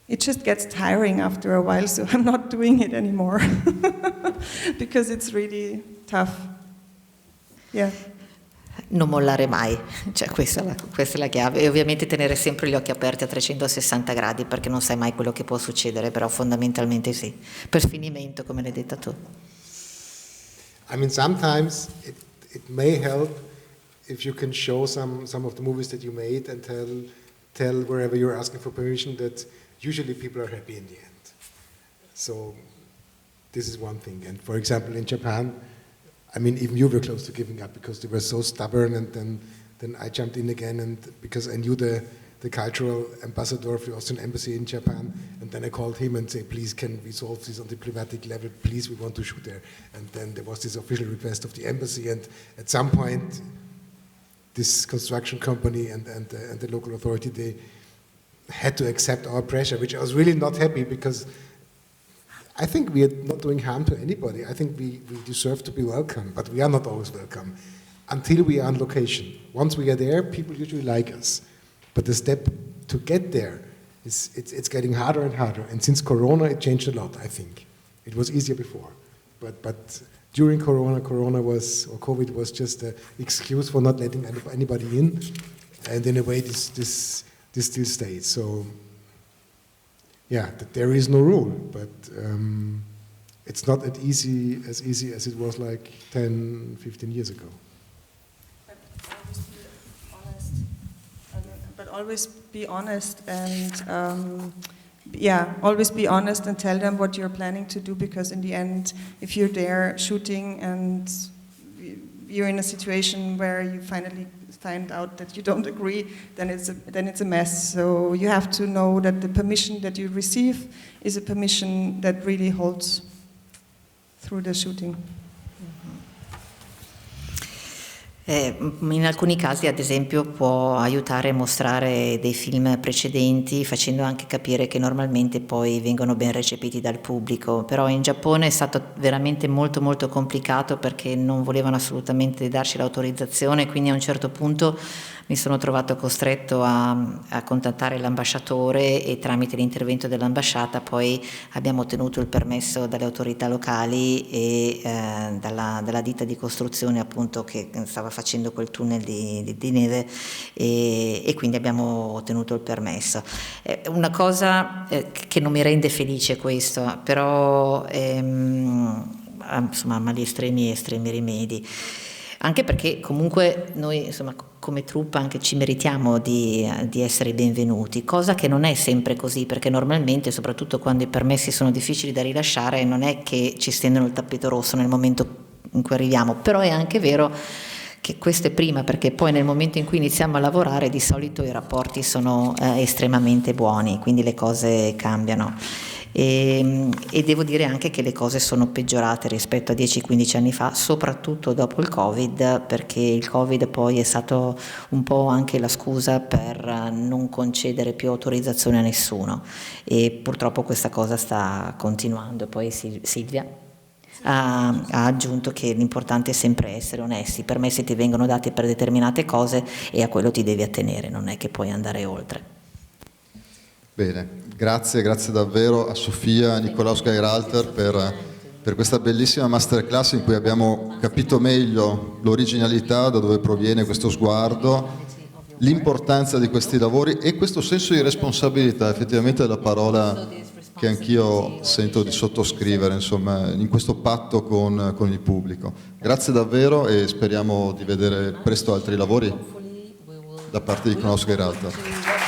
It just gets tiring after a while, so I'm not doing it anymore because it's really tough. Yeah. Non mollare mai, cioè questa è la chiave, e ovviamente tenere sempre gli occhi aperti a 360 gradi, perché non sai mai quello che può succedere, però fondamentalmente sì, per sfinimento, come l'hai detta tu. I mean, sometimes it may help if you can show some of the movies that you made and tell wherever you're asking for permission that usually people are happy in the end. So this is one thing. And for example, in Japan, I mean, even you were close to giving up because they were so stubborn, and then I jumped in again, and because I knew the cultural ambassador of the Austrian embassy in Japan, and then I called him and said, please, can we solve this on diplomatic level? Please, we want to shoot there. And then there was this official request of the embassy, and at some point, this construction company and the local authority, they had to accept our pressure, which I was really not happy, because I think we are not doing harm to anybody. I think we deserve to be welcome, but we are not always welcome until we are on location. Once we are there, people usually like us. But the step to get there, it's getting harder and harder. And since Corona, it changed a lot, I think. It was easier before. But during Corona, COVID was just an excuse for not letting anybody in. And in a way, this still stays. So, yeah, there is no rule, but it's not as easy as it was like 10, 15 years ago. But always be honest and always be honest and tell them what you're planning to do, because in the end, if you're there shooting and you're in a situation where you finally find out that you don't agree, then it's a mess. So you have to know that the permission that you receive is a permission that really holds through the shooting. In alcuni casi, ad esempio, può aiutare a mostrare dei film precedenti, facendo anche capire che normalmente poi vengono ben recepiti dal pubblico. Però in Giappone è stato veramente molto molto complicato, perché non volevano assolutamente darci l'autorizzazione, quindi a un certo punto mi sono trovato costretto a contattare l'ambasciatore e tramite l'intervento dell'ambasciata poi abbiamo ottenuto il permesso dalle autorità locali e dalla ditta di costruzione appunto che stava facendo quel tunnel di neve e quindi abbiamo ottenuto il permesso. Una cosa che non mi rende felice questo, però insomma mali estremi e estremi rimedi, anche perché comunque noi insomma come troupe anche ci meritiamo di essere benvenuti, cosa che non è sempre così, perché normalmente soprattutto quando i permessi sono difficili da rilasciare non è che ci stendono il tappeto rosso nel momento in cui arriviamo, però è anche vero che questo è prima, perché poi nel momento in cui iniziamo a lavorare di solito i rapporti sono estremamente buoni, quindi le cose cambiano. E devo dire anche che le cose sono peggiorate rispetto a 10-15 anni fa, soprattutto dopo il Covid, perché il Covid poi è stato un po' anche la scusa per non concedere più autorizzazione a nessuno e purtroppo questa cosa sta continuando. Poi Silvia ha aggiunto che l'importante è sempre essere onesti, i permessi ti vengono dati per determinate cose e a quello ti devi attenere, non è che puoi andare oltre. Bene, grazie davvero a Sofia Nicolaus Geiralter per questa bellissima masterclass in cui abbiamo capito meglio l'originalità, da dove proviene questo sguardo, l'importanza di questi lavori e questo senso di responsabilità, effettivamente è la parola che anch'io sento di sottoscrivere, insomma, in questo patto con il pubblico. Grazie davvero e speriamo di vedere presto altri lavori da parte di Nicolaus Geiralter.